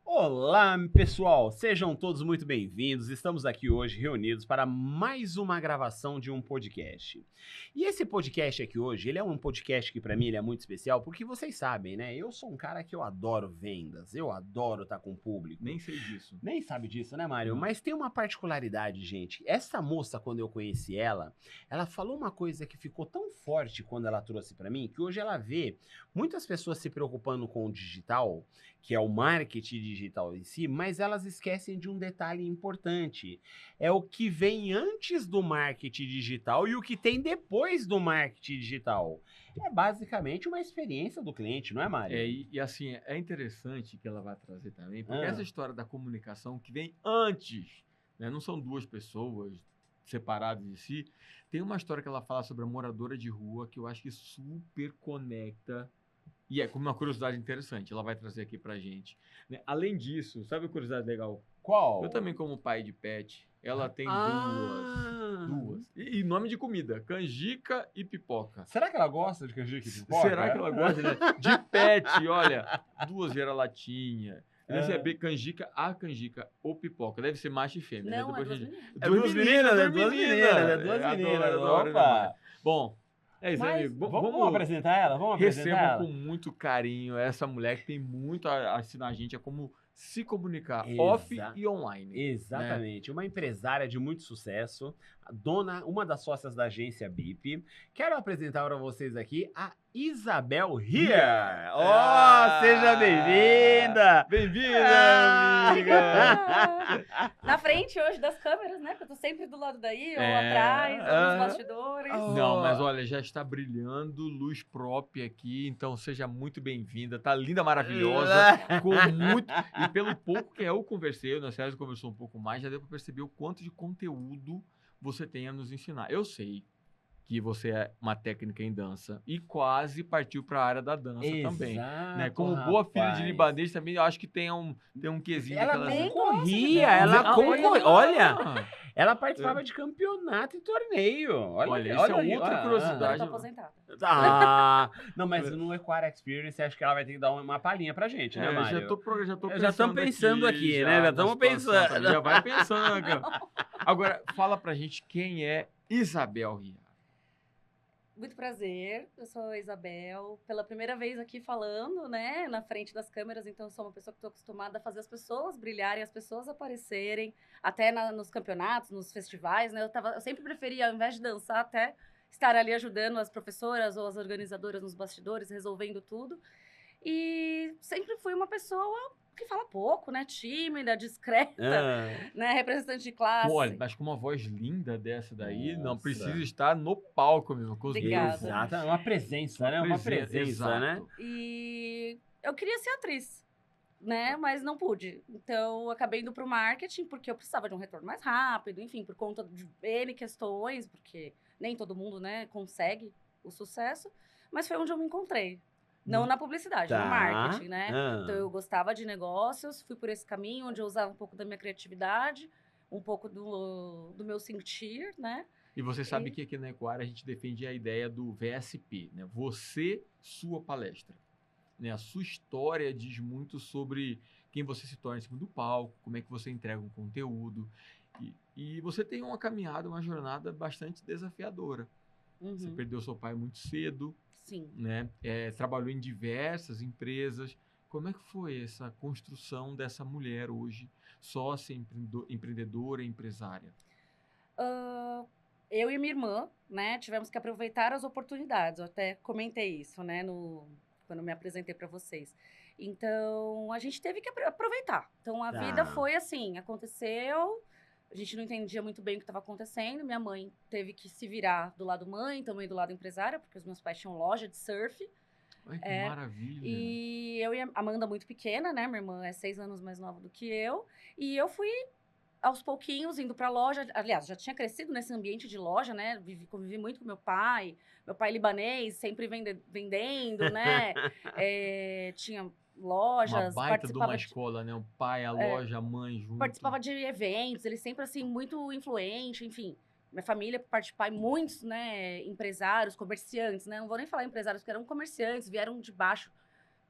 Olá, pessoal! Sejam todos muito bem-vindos. Estamos aqui hoje reunidos para mais uma gravação de um podcast. E esse podcast aqui hoje, ele é um podcast que para mim ele é muito especial, porque vocês sabem, né? Eu sou um cara que eu adoro vendas, eu adoro estar com o público. Nem sei disso. Nem sabe disso, né, Mário? Não. Mas tem uma particularidade, gente. Essa moça, quando eu conheci ela falou uma coisa que ficou tão forte quando ela trouxe para mim, que hoje ela vê muitas pessoas se preocupando com o digital, que é o marketing digital em si, mas elas esquecem de um detalhe importante. É o que vem antes do marketing digital e o que tem depois do marketing digital. É basicamente uma experiência do cliente, não é, Mário? E assim, é interessante que ela vai trazer também, porque essa história da comunicação que vem antes, né, não são duas pessoas separadas de si, tem uma história que ela fala sobre a moradora de rua que eu acho que super conecta. E é como uma curiosidade interessante, ela vai trazer aqui pra gente. Né? Além disso, sabe a curiosidade legal? Qual? Eu também, como pai de pet, ela tem duas. E nome de comida, canjica e pipoca. Será que ela gosta de canjica e pipoca? Será que ela gosta, né? De pet, olha, 2 vira-latinha. Deve ser canjica, a canjica ou pipoca. Deve ser macho e fêmea. Não, né? é duas meninas. Duas meninas. Adoro, Opa! Bom, é isso, Mas amigo. vamos apresentar ela? Vamos apresentar Recebam ela? com muito carinho essa mulher que tem muito a ensinar a gente a como se comunicar Exa- off e online. Exatamente, uma empresária de muito sucesso, uma das sócias da agência BIP. Quero apresentar para vocês aqui a Isabel Ria. Seja bem-vinda! Bem-vinda, amiga! Na frente hoje das câmeras, né? Porque eu tô sempre do lado daí, ou É. atrás, ou nos bastidores. Não, mas olha, já está brilhando, luz própria aqui, então seja muito bem-vinda. Tá linda, maravilhosa, com muito... E pelo pouco que eu conversei, o Sérgio conversou um pouco mais, já deu para perceber o quanto de conteúdo você tem a nos ensinar. Eu sei que você é uma técnica em dança e quase partiu para a área da dança também. Né? Como boa filha de libanês também, eu acho que tem um quesinho Ela daquela... nem gosta de corria, dança. ela concorria. Olha, Ah, ela participava de campeonato e torneio. Olha, isso é outra curiosidade. Agora eu tô aposentada. Não, mas no Equara Experience acho que ela vai ter que dar uma palhinha pra gente, né, É, Mário? já tô pensando, Já estamos pensando aqui, né? Já estamos pensando. também, já vai pensando. Agora, fala pra gente quem é Isabel Ria. Muito prazer, eu sou a Isabel. Pela primeira vez aqui falando, né, na frente das câmeras, então eu sou uma pessoa que estou acostumada a fazer as pessoas brilharem, as pessoas aparecerem, até nos campeonatos, nos festivais, né? Eu sempre preferia, ao invés de dançar, até estar ali ajudando as professoras ou as organizadoras nos bastidores, resolvendo tudo. E sempre fui uma pessoa que fala pouco, né? Tímida, discreta, né? Representante de classe. Olha, mas com uma voz linda dessa daí, não Nossa. precisa estar no palco mesmo, com os Obrigada. microfones. Exato, é uma presença, né? Uma presença, exato. né? E eu queria ser atriz, né? Mas não pude. Então, eu acabei indo para o marketing, porque eu precisava de um retorno mais rápido, enfim, por conta de N questões, porque nem todo mundo, né, consegue o sucesso. Mas foi onde eu me encontrei. Não na publicidade, Tá. no marketing, né? Então, eu gostava de negócios, fui por esse caminho, onde eu usava um pouco da minha criatividade, um pouco do meu sentir, né? E você sabe que aqui na Equara a gente defende a ideia do VSP, né? Você, sua palestra. Né? A sua história diz muito sobre quem você se torna em cima do palco, como é que você entrega um conteúdo. E você tem uma caminhada, uma jornada bastante desafiadora. Você perdeu seu pai muito cedo, Sim. né? Trabalhou em diversas empresas. Como é que foi essa construção dessa mulher hoje, sócia, empreendedora, empresária? Eu e minha irmã, né, tivemos que aproveitar as oportunidades. Eu até comentei isso, né, quando eu me apresentei para vocês. Então, a gente teve que aproveitar. Então, a vida foi assim, aconteceu, a gente não entendia muito bem o que estava acontecendo. Minha mãe teve que se virar do lado mãe, também do lado empresária, porque os meus pais tinham loja de surf. Ai, que maravilha! E eu e a Amanda muito pequena, né, minha irmã é 6 anos mais nova do que eu, e eu fui aos pouquinhos indo para a loja. Aliás, já tinha crescido nesse ambiente de loja, né? Convivi muito com meu pai libanês, sempre vendendo, né? Tinha lojas, Uma baita de uma escola, né? O pai, a loja, a mãe junto. Participava de eventos, ele sempre, assim, muito influente, enfim. Minha família, por parte de pai, muitos, né, empresários, comerciantes, né? Não vou nem falar empresários, porque eram comerciantes, vieram de baixo,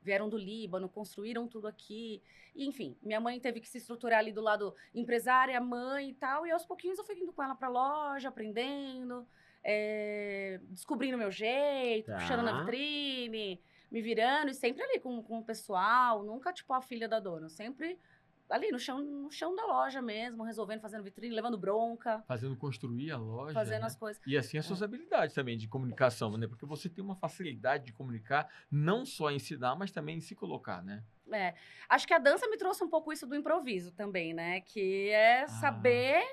vieram do Líbano, construíram tudo aqui. E, enfim, minha mãe teve que se estruturar ali do lado empresária, mãe e tal. E aos pouquinhos eu fui indo com ela pra loja, aprendendo, descobrindo meu jeito, puxando na vitrine, me virando. E sempre ali com o pessoal, nunca, tipo, a filha da dona. Sempre ali no chão da loja mesmo, resolvendo, fazendo vitrine, levando bronca. Fazendo construir a loja, Fazendo né? as coisas. E assim as suas habilidades também de comunicação, né? Porque você tem uma facilidade de comunicar, não só em ensinar, mas também em se colocar, né? Acho que a dança me trouxe um pouco isso do improviso também, né? Que é saber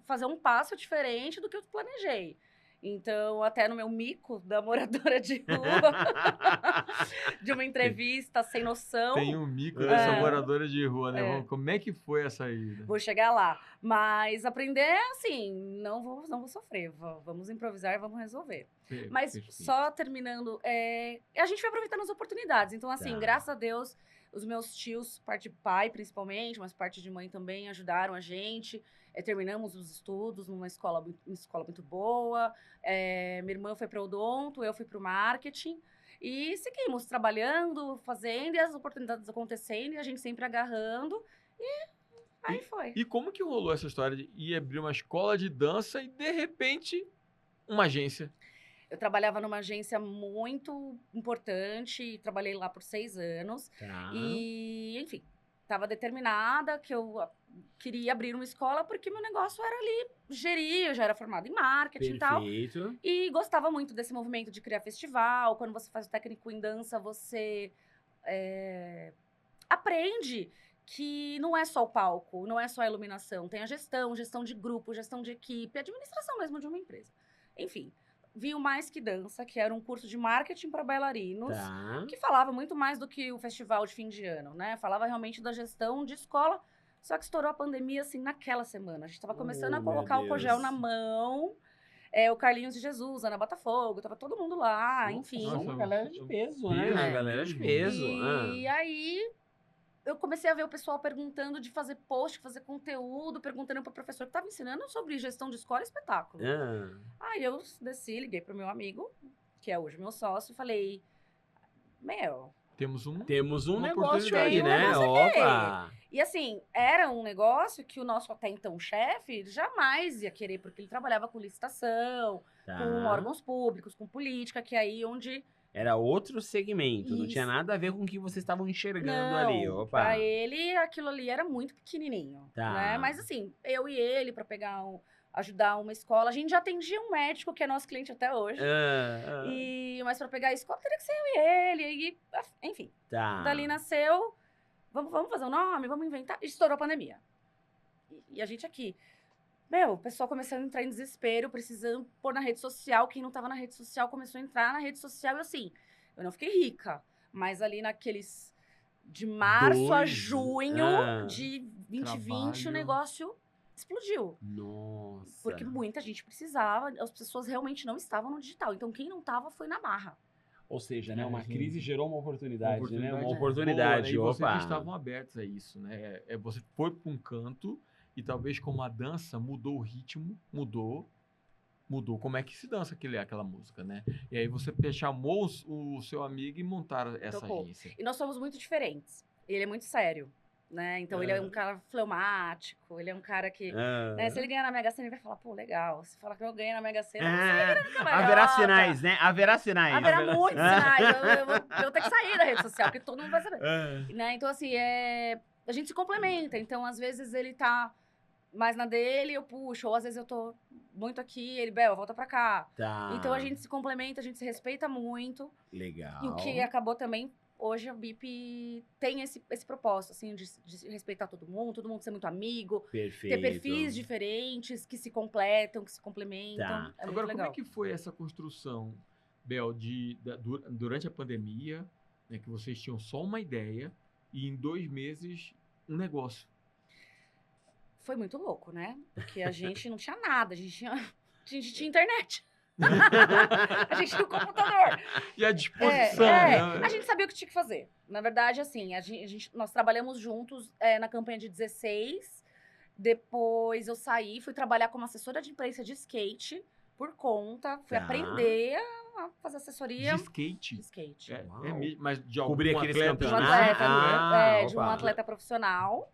fazer um passo diferente do que eu planejei. Então, até no meu mico da moradora de rua, de uma entrevista sem noção. Tem um mico dessa moradora de rua, né? Como é que foi essa ida? Vou chegar lá. Mas aprender, assim, não vou sofrer. Vamos improvisar, vamos resolver. Mas Perfeito. só terminando, a gente vai aproveitando as oportunidades. Então, assim, graças a Deus, os meus tios, parte de pai principalmente, mas parte de mãe também, ajudaram a gente. Terminamos os estudos numa escola muito boa. Minha irmã foi para o odonto, eu fui para o marketing. E seguimos trabalhando, fazendo, e as oportunidades acontecendo, e a gente sempre agarrando. E aí foi. E como que rolou essa história de ir abrir uma escola de dança e, de repente, uma agência? Eu trabalhava numa agência muito importante, trabalhei lá por 6 anos. E, enfim, estava determinada que eu queria abrir uma escola porque meu negócio era ali gerir, eu já era formada em marketing e tal. E gostava muito desse movimento de criar festival. Quando você faz o técnico em dança, você aprende que não é só o palco, não é só a iluminação. Tem a gestão de grupo, gestão de equipe, administração mesmo de uma empresa. Enfim, vi o Mais Que Dança, que era um curso de marketing para bailarinos, que falava muito mais do que o festival de fim de ano, né? Falava realmente da gestão de escola, só que estourou a pandemia, assim, naquela semana. A gente estava começando a colocar o cogel na mão, o Carlinhos de Jesus, Ana Botafogo, tava todo mundo lá, enfim. Uma galera de peso, né? Uma galera de peso. E aí eu comecei a ver o pessoal perguntando de fazer post, fazer conteúdo, perguntando para o professor que estava ensinando sobre gestão de escola e espetáculo. Aí eu desci, liguei pro meu amigo, que é hoje meu sócio, e falei, temos um negócio aí, né? Opa! E assim, era um negócio que o nosso até então chefe jamais ia querer, porque ele trabalhava com licitação, com órgãos públicos, com política, que é aí onde... Era outro segmento, não tinha nada a ver com o que vocês estavam enxergando ali. Opa. Pra ele, aquilo ali era muito pequenininho, né? Mas assim, eu e ele, pra ajudar uma escola, a gente já atendia um médico, que é nosso cliente até hoje. Mas pra pegar a escola, teria que ser eu e ele, enfim. Dali nasceu, vamos fazer um nome, vamos inventar. E estourou a pandemia. E a gente aqui... o pessoal começou a entrar em desespero, precisando pôr na rede social. Quem não tava na rede social começou a entrar na rede social. E assim, eu não fiquei rica. Mas ali naqueles... De março a junho de 2020, o negócio explodiu. Nossa. Porque muita gente precisava. As pessoas realmente não estavam no digital. Então, quem não tava foi na marra. Ou seja, né, uma crise gerou uma oportunidade, né? Uma boa, oportunidade. né? E vocês estavam abertos a isso, né? Você foi para um canto... E talvez como a dança mudou o ritmo, mudou como é que se dança aquela música, né? E aí você chamou o seu amigo e montaram essa agência. E nós somos muito diferentes. Ele é muito sério, né? Então ele é um cara fleumático, ele é um cara que... né, se ele ganhar na Mega Sena, ele vai falar, pô, legal. Se falar que eu ganhei na Mega Sena, haverá sinais, né? Haverá sinais. Haverá muitos sinais. Eu vou ter que sair da rede social, porque todo mundo vai saber. Né? Então, assim, a gente se complementa. Então, às vezes, ele tá... mais na dele, eu puxo. Ou às vezes eu tô muito aqui, ele, volta pra cá. Então a gente se complementa, a gente se respeita muito. Legal. E o que acabou também, hoje a BIP tem esse propósito, assim, de respeitar todo mundo ser muito amigo. Perfeito. Ter perfis diferentes, que se completam, que se complementam. É muito legal. legal. Como é que foi essa construção, Bel, durante a pandemia, né, que vocês tinham só uma ideia e em 2 meses um negócio? Foi muito louco, né? Porque a gente não tinha nada, a gente tinha internet. A gente no computador. E à disposição, A gente sabia o que tinha que fazer. Na verdade, assim, nós trabalhamos juntos na campanha de 16. Depois eu saí, fui trabalhar como assessora de imprensa de skate por conta. Fui Tá. aprender a fazer assessoria De skate. de skate. É Uau. mesmo, mas de algum Cobrir aqueles atleta. De um campeonatos. atleta, de um opa. atleta profissional.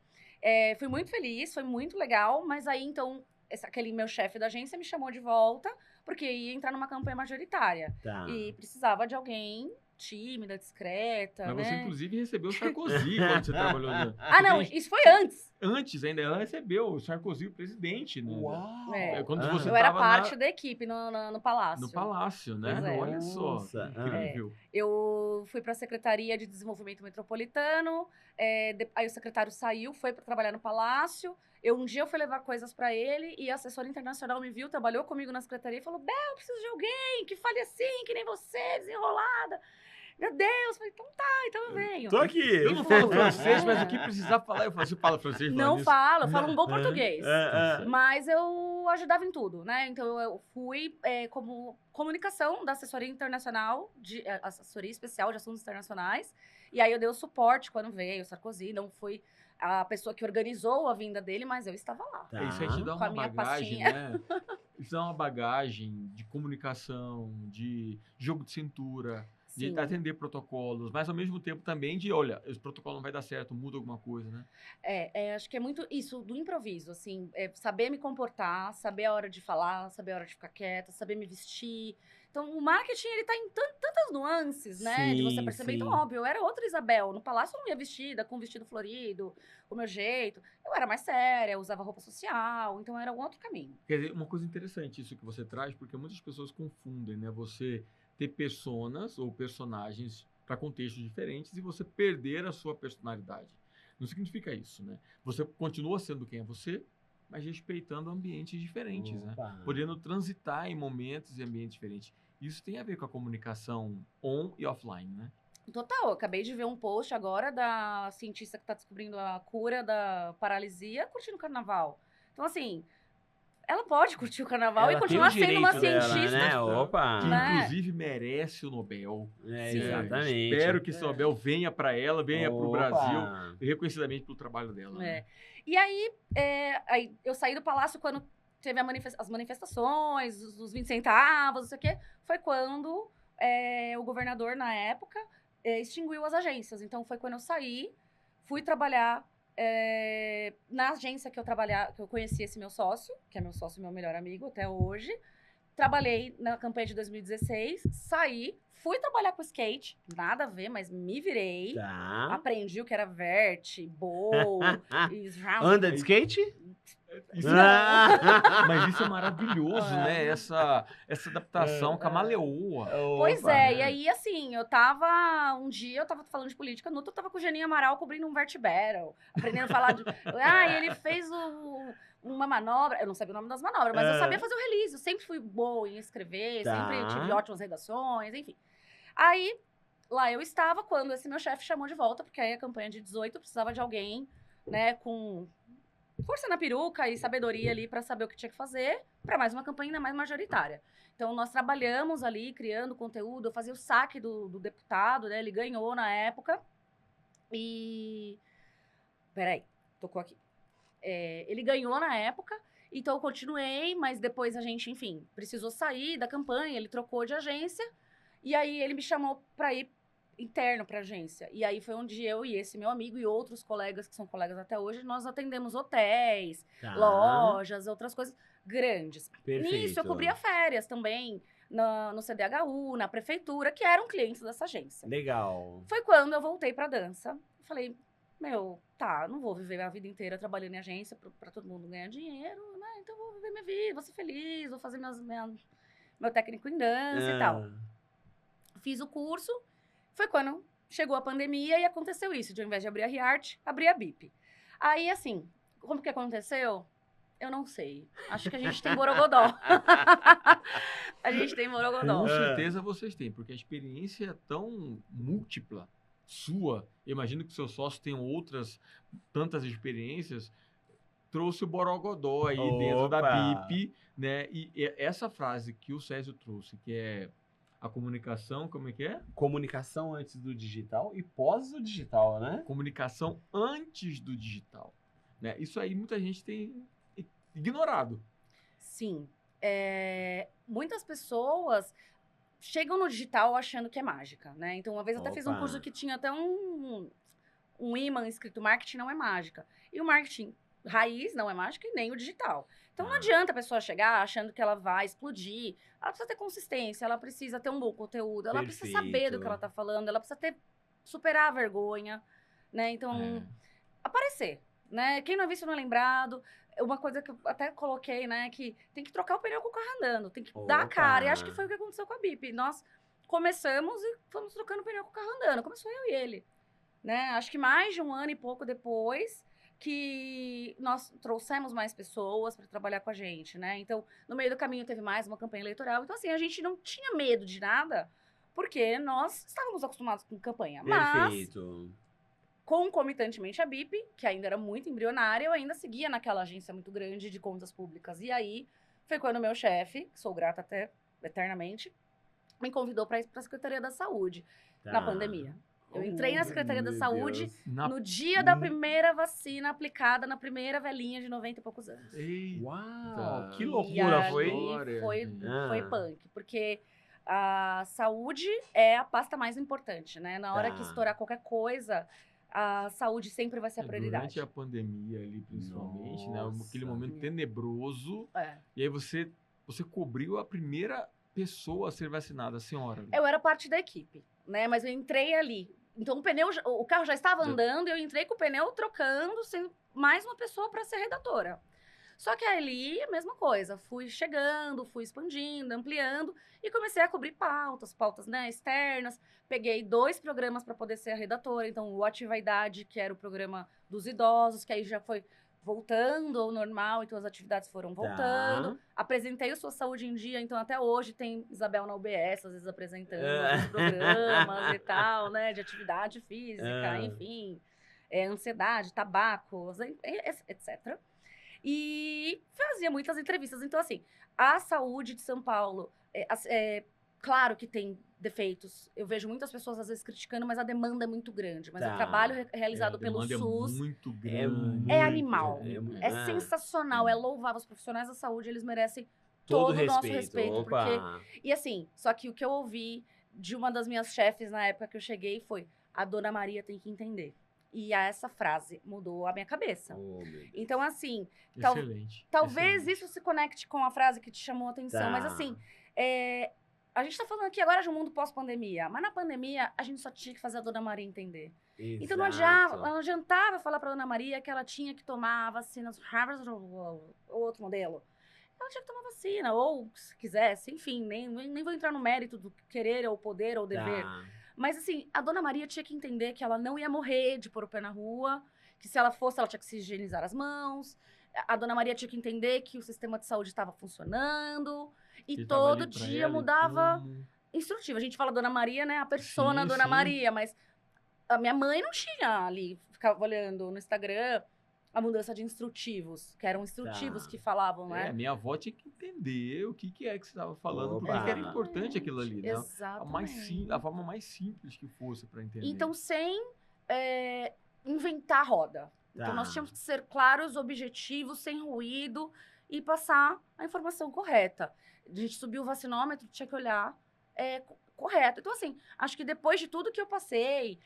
Fui muito feliz, foi muito legal, mas aí então aquele meu chefe da agência me chamou de volta, porque ia entrar numa campanha majoritária. Tá. E precisava de alguém tímida, discreta, Mas né? você, inclusive, recebeu o Sarkozy quando você trabalhou no... Ah, não, isso foi antes. Antes ainda, ela recebeu o Sarkozy, o presidente, né? Uau! É, quando Ah. você Eu era tava parte da equipe no Palácio. no Palácio, né? Pois é. Olha só, Nossa, incrível. Eu fui para a Secretaria de Desenvolvimento Metropolitano, aí o secretário saiu, foi para trabalhar no Palácio. Um dia eu fui levar coisas para ele e a assessora internacional me viu, trabalhou comigo na secretaria e falou: Bel, eu preciso de alguém que fale assim, que nem você, desenrolada. Meu Deus, falei, então tá, então eu venho. Tô aqui. Eu não falo francês, mas o que precisar falar, eu falo. Você fala francês? Não nisso? falo, eu falo um bom português. É. Mas eu ajudava em tudo, né? Então eu fui como comunicação da assessoria internacional, assessoria especial de assuntos internacionais. E aí eu dei o suporte quando veio o Sarkozy. Não fui a pessoa que organizou a vinda dele, mas eu estava lá. Tá. Isso aí te dá Com a uma minha bagagem, né? Isso dá uma bagagem de comunicação, de jogo de cintura, Sim. de atender protocolos, mas ao mesmo tempo também de, olha, esse protocolo não vai dar certo, muda alguma coisa, né? Acho que é muito isso do improviso, assim, saber me comportar, saber a hora de falar, saber a hora de ficar quieta, saber me vestir. Então, o marketing, ele tá em tantas nuances, né? De você Sim, perceber. sim. Então, óbvio, eu era outra Isabel. No palácio eu não ia vestida, com vestido florido, o meu jeito. Eu era mais séria, eu usava roupa social, então era um outro caminho. Quer dizer, uma coisa interessante isso que você traz, porque muitas pessoas confundem, né? Você ter personas ou personagens para contextos diferentes e você perder a sua personalidade. Não significa isso, né? Você continua sendo quem é você, mas respeitando ambientes diferentes, né? Opa. Podendo transitar em momentos e ambientes diferentes. Isso tem a ver com a comunicação on e offline, né? Total, eu acabei de ver um post agora da cientista que está descobrindo a cura da paralisia curtindo o carnaval. Então, assim, ela pode curtir o carnaval Ela e tem continuar o sendo uma direito dela, cientista. né? Opa. Que Né? inclusive merece o Nobel. É, Sim. exatamente. Espero que esse Nobel venha para ela, venha para o Opa. Brasil, reconhecidamente pelo trabalho dela. né? E aí, aí eu saí do palácio quando teve as manifestações, os 20 centavos, não sei o quê. Foi quando o governador, na época, extinguiu as agências. Então, foi quando eu saí, fui trabalhar na agência que eu conheci esse meu sócio, que é meu sócio e meu melhor amigo até hoje. Trabalhei na campanha de 2016, saí, fui trabalhar com skate, nada a ver, mas me virei. Tá. Aprendi o que era vert, bowl, Anda de skate? Isso Mas Mas isso é maravilhoso, né? Essa adaptação camaleoa. Pois e aí, assim, um dia eu tava falando de política, no outro eu tava com o Geninho Amaral cobrindo um Vert Battle, aprendendo a falar de... ele fez uma manobra, eu não sabia o nome das manobras, mas eu sabia fazer o release, eu sempre fui boa em escrever, Tá. sempre tive ótimas redações, enfim. Aí, lá eu estava quando esse meu chefe chamou de volta, porque aí a campanha de 18 precisava de alguém, né, com força na peruca e sabedoria ali para saber o que tinha que fazer para mais uma campanha ainda mais majoritária. Então, nós trabalhamos ali, criando conteúdo, eu fazia o saque do deputado, né, ele ganhou na época e... Peraí, tocou aqui. Ele ganhou na época, então eu continuei, mas depois a gente, enfim, precisou sair da campanha, ele trocou de agência, e aí ele me chamou para ir interno para a agência. E aí foi onde eu e esse meu amigo e outros colegas, que são colegas até hoje, nós atendemos hotéis, Tá. lojas, outras coisas grandes. Perfeito. Nisso eu cobria férias também, no CDHU, na prefeitura, que eram clientes dessa agência. Legal. Foi quando eu voltei pra dança. Falei, não vou viver a vida inteira trabalhando em agência pra todo mundo ganhar dinheiro, né? Então vou viver minha vida, vou ser feliz, vou fazer meu técnico em dança e tal. Fiz o curso, foi quando chegou a pandemia e aconteceu isso. De ao invés de abrir a Riart, abri a BIP. Aí, assim, como que aconteceu? Eu não sei. Acho que a gente tem borogodó. A gente tem borogodó. Com certeza vocês têm, porque a experiência é tão múltipla sua. Eu imagino que seus sócios tenham outras tantas experiências. trouxe o borogodó aí dentro da Opa! BIP, né? E essa frase que o Césio trouxe, que é a comunicação, como é que é? Comunicação antes do digital e pós o digital, né? Comunicação antes do digital, né? Isso aí muita gente tem ignorado. Sim. Muitas pessoas chegam no digital achando que é mágica, né? Então, uma vez eu até fiz um Opa. curso que tinha até um imã escrito marketing não é mágica. E o marketing raiz não é mágica e nem o digital. Então, não Ah. adianta a pessoa chegar achando que ela vai explodir. Ela precisa ter consistência, ela precisa ter um bom conteúdo, ela precisa saber do Perfeito. que ela tá falando, ela precisa superar a vergonha, né? Então, aparecer, né? Quem não é visto não é lembrado. Uma coisa que eu até coloquei, né, que tem que trocar o pneu com o carro andando, tem que dar a cara. E acho que foi o que aconteceu com a BIP. Nós começamos e fomos trocando o pneu com o carro andando. Começou eu e ele, né? Acho que mais de um ano e pouco depois que nós trouxemos mais pessoas para trabalhar com a gente, né? Então, no meio do caminho teve mais uma campanha eleitoral. Então, assim, a gente não tinha medo de nada, porque nós estávamos acostumados com campanha. Mas Perfeito. concomitantemente a BIP, que ainda era muito embrionária, eu ainda seguia naquela agência muito grande de contas públicas. E aí foi quando o meu chefe, que sou grata até eternamente, me convidou para ir para a Secretaria da Saúde na Tá. pandemia. Eu entrei na Secretaria da Meu Saúde Deus. no dia da primeira vacina aplicada na primeira velhinha de 90 e poucos anos. Eita, Uau, que E loucura ali foi. História, foi gente. foi punk, porque a saúde é a pasta mais importante, né? Na hora que Tá. estourar qualquer coisa, a saúde sempre vai ser a prioridade. Durante a pandemia ali, principalmente, né? Aquele Nossa. momento tenebroso. É. E aí você cobriu a primeira pessoa a ser vacinada, a senhora. Eu era parte da equipe, né? Mas eu entrei ali. Então o carro já estava andando e eu entrei com o pneu trocando, sem mais uma pessoa para ser redatora. Só que ali, a mesma coisa. Fui chegando, fui expandindo, ampliando e comecei a cobrir pautas, né, externas. Peguei 2 programas para poder ser a redatora. Então, o Ativaidade, que era o programa dos idosos, que aí já foi voltando ao normal, então as atividades foram voltando. Tá. Apresentei o Sua Saúde em Dia, então até hoje tem Isabel na UBS, às vezes apresentando Ah. alguns programas e tal, né, de atividade física, Ah. enfim, ansiedade, tabaco, etc. E fazia muitas entrevistas. Então, assim, a saúde de São Paulo, claro que tem defeitos. Eu vejo muitas pessoas, às vezes, criticando, mas a demanda é muito grande. Mas Tá. o trabalho realizado a pelo demanda SUS é muito É grande. muito, animal. muito- é ah, sensacional, é louvável. Os profissionais da saúde, eles merecem todo todo o nosso respeito. respeito. Opa. Porque... E assim, só que o que eu ouvi de uma das minhas chefes na época que eu cheguei foi: a Dona Maria tem que entender. E essa frase mudou a minha cabeça. Oh, meu Deus. Então, assim, Excelente. talvez excelente. isso se conecte com a frase que te chamou a atenção. Tá. Mas assim, a gente tá falando aqui agora de um mundo pós-pandemia. Mas na pandemia, a gente só tinha que fazer a Dona Maria entender. Então não adiantava eu falar pra Dona Maria que ela tinha que tomar a vacina do Harvard ou outro modelo. Ela tinha que tomar vacina, ou se quisesse, enfim, nem vou entrar no mérito do querer ou poder ou dever. Tá. Mas assim, a Dona Maria tinha que entender que ela não ia morrer de pôr o pé na rua, que se ela fosse, ela tinha que se higienizar as mãos. A Dona Maria tinha que entender que o sistema de saúde estava funcionando. E Que tava todo ali pra dia ela e mudava como. instrutivo. A gente fala Dona Maria, né? A persona Sim, Dona sim. Maria, mas a minha mãe não tinha ali, ficava olhando no Instagram a mudança de instrutivos, que eram instrutivos Tá. que falavam, né? Minha avó tinha que entender o que é que você estava falando, Opa. porque que era importante aquilo ali, né? Exatamente. A forma mais simples que fosse para entender. Então, sem inventar roda. Então, Tá. nós tínhamos que ser claros, objetivos, sem ruído e passar a informação correta. A gente subiu o vacinômetro, tinha que olhar correto. Então, assim, acho que depois de tudo que eu passei,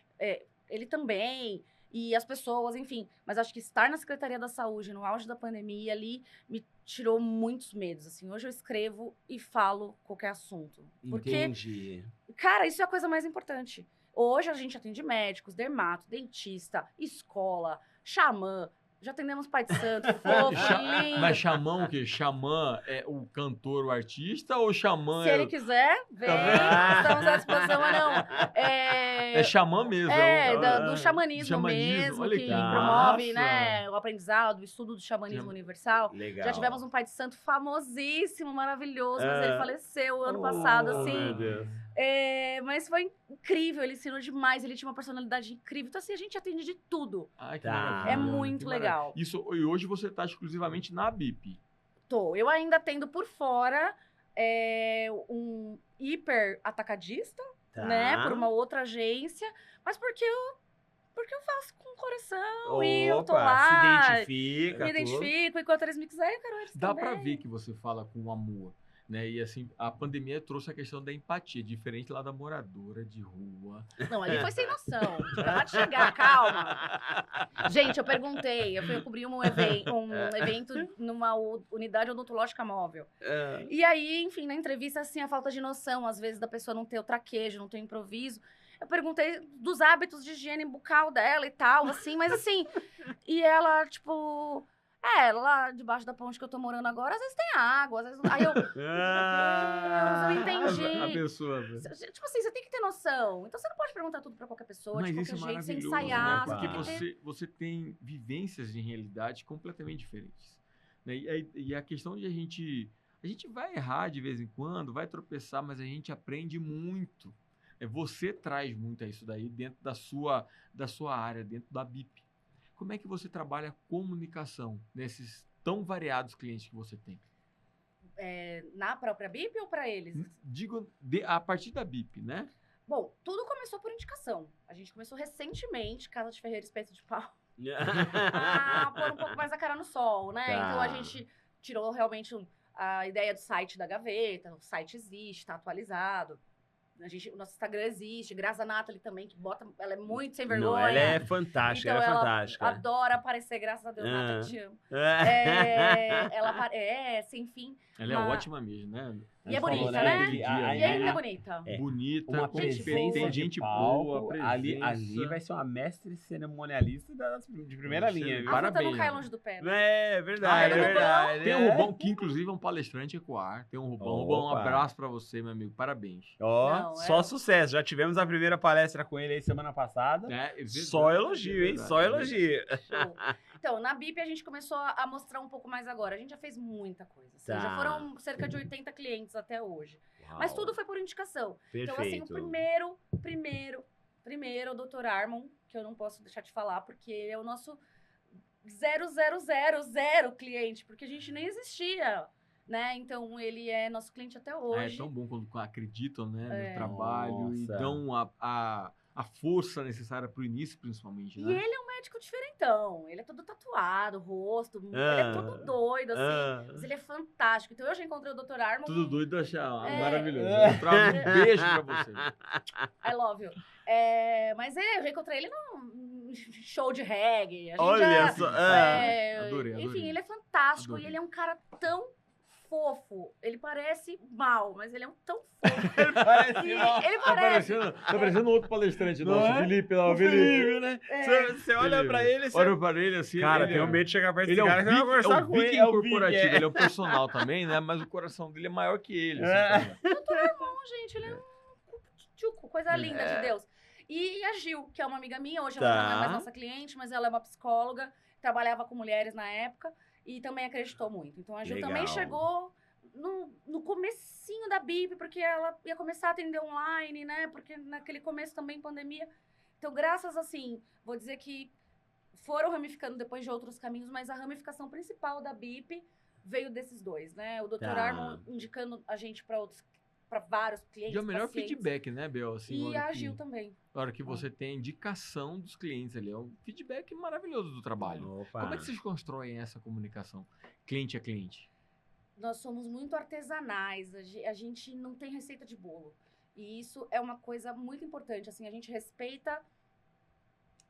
ele também, e as pessoas, enfim. Mas acho que estar na Secretaria da Saúde, no auge da pandemia ali, me tirou muitos medos, assim. Hoje eu escrevo e falo qualquer assunto. Porque, Entendi. cara, isso é a coisa mais importante. Hoje a gente atende médicos, dermato, dentista, escola, xamã. Já atendemos pai de santo, fofo, lindo. Mas xamã o quê? Xamã é o cantor, o artista, ou xamã Se ele quiser, vem, estamos à disposição, mas não. É xamã mesmo. Do xamanismo mesmo, olha que que promove, massa. né, o aprendizado, o estudo do xamanismo universal. Legal. Já tivemos um pai de santo famosíssimo, maravilhoso, mas Ah. ele faleceu ano passado, Oh, assim. meu Deus. Mas foi incrível, ele ensinou demais, ele tinha uma personalidade incrível. Então, assim, a gente atende de tudo. Ai, que Tá. maravilha. É muito que maravilha. legal. Isso, e hoje você está exclusivamente na BIP. Eu ainda atendo por fora um hiper atacadista, Tá. né? Por uma outra agência, mas porque eu faço com o coração e eu tô Opa, lá. se identifica. Me tudo. identifico, enquanto eles me quiserem, eu quero eles Dá também. pra ver que você fala com amor, né? E assim, a pandemia trouxe a questão da empatia, diferente lá da moradora de rua. Não, ali foi sem noção. Acabou de chegar, calma. Gente, eu perguntei, eu fui cobrir um evento numa unidade odontológica móvel. É. E aí, enfim, na entrevista, assim, a falta de noção, às vezes, da pessoa não ter o traquejo, não ter o improviso. Eu perguntei dos hábitos de higiene bucal dela e tal, assim, mas assim... E ela, tipo... lá debaixo da ponte que eu tô morando agora, às vezes tem água, às vezes... Aí eu... eu entendi. A pessoa. Tipo assim, você tem que ter noção. Então, você não pode perguntar tudo pra qualquer pessoa, Mas de isso qualquer é jeito, sem maravilhoso, ensaiar. né? Porque Você tem que ter... você tem vivências em realidade completamente diferentes. Né? E a questão de a gente vai errar de vez em quando, vai tropeçar, mas a gente aprende muito. Você traz muito isso daí dentro da sua área, dentro da BIP. Como é que você trabalha a comunicação nesses tão variados clientes que você tem? Na própria BIP ou pra eles? Digo, a partir da BIP, né? Bom, tudo começou por indicação. A gente começou recentemente, Casa de Ferreira Espeto de Pau, a pôr um pouco mais a cara no sol, né? Tá. Então, a gente tirou realmente a ideia do site da Gaveta. O site existe, tá atualizado. O nosso Instagram existe. Graças a Nathalie também, que bota... Ela é muito sem vergonha. Não, ela é fantástica, Então, ela é ela fantástica. adora aparecer, graças a Deus, Ah. Nathalie, te amo. É. Ela sem fim. Ela é ótima mesmo, né? E é Falou, bonita, né? né? Que E a- ainda é bonita. É. Bonita, Uma Gente presença boa. de gente palco, boa, ali presença. vai ser uma mestre cerimonialista de primeira Poxa, linha, viu? A fruta Parabéns, não cai né? longe do pé. Né? É verdade, Ah, é é verdade. Tem o Rubão, que inclusive é um palestrante ecoar. Tem um Rubão. Rubão, um Opa. abraço pra você, meu amigo. Parabéns. Ó, Não, só é- sucesso. Já tivemos a primeira palestra com ele aí semana passada. Só elogio, hein? Só elogio. Show. Então, na BIP a gente começou a mostrar um pouco mais agora. A gente já fez muita coisa. Assim, Tá. Já foram cerca de 80 clientes até hoje. Mas Uau, tudo foi por indicação. perfeito. Então, assim, o primeiro, o Dr. Armon, que eu não posso deixar de falar, porque ele é o nosso 0000 cliente, porque a gente nem existia, né? Então, ele é nosso cliente até É hoje. tão bom quando acreditam, né, É. no trabalho e Nossa. dão a força necessária pro início, principalmente, E né? ele é um médico diferentão. Ele é todo tatuado, rosto. Ele Ah. é todo doido, assim. Ah. Mas ele é fantástico. Então, eu já encontrei o Dr. Armon. Tudo doido, achar maravilhoso. É. Um beijo pra você. I love you. Mas eu já encontrei ele num show de reggae. A gente Olha já, só. Adorei. Enfim, ele é fantástico. Adorei. E ele é um cara tão fofo. Ele parece mal, mas ele é um tão fofo. Parece E mal. ele Tá parece... parecendo outro palestrante Não nosso, é? Felipe lá, O Felipe, né? Você olha Felipe. pra ele, você... Olha pra ele assim. Cara, ele tenho medo de chegar perto Ele desse é cara, o que eu vou Viking, conversar com ele. Viking corporativo, ele é um personal também, né? Mas o coração dele é maior que ele. assim, também. Não, gente, ele é um tchuco, coisa linda de Deus. E a Gil, que é uma amiga minha, hoje ela Tá. não é mais nossa cliente, mas ela é uma psicóloga, trabalhava com mulheres na época e também acreditou muito. Então a Gil Legal. também chegou no comecinho da BIP, porque ela ia começar a atender online, né? Porque naquele começo também pandemia. Então, graças, assim, vou dizer que foram ramificando depois de outros caminhos, mas a ramificação principal da BIP veio desses dois, né? O Dr. Tá. Armon indicando a gente para vários clientes, E é o melhor pacientes. feedback, né, Bel? Assim, E hora a que- Gil também. Na hora que você tem a indicação dos clientes ali. É um feedback maravilhoso do trabalho. Opa. Como é que vocês constroem essa comunicação? Cliente a cliente. Nós somos muito artesanais, a gente não tem receita de bolo. E isso é uma coisa muito importante, assim, a gente respeita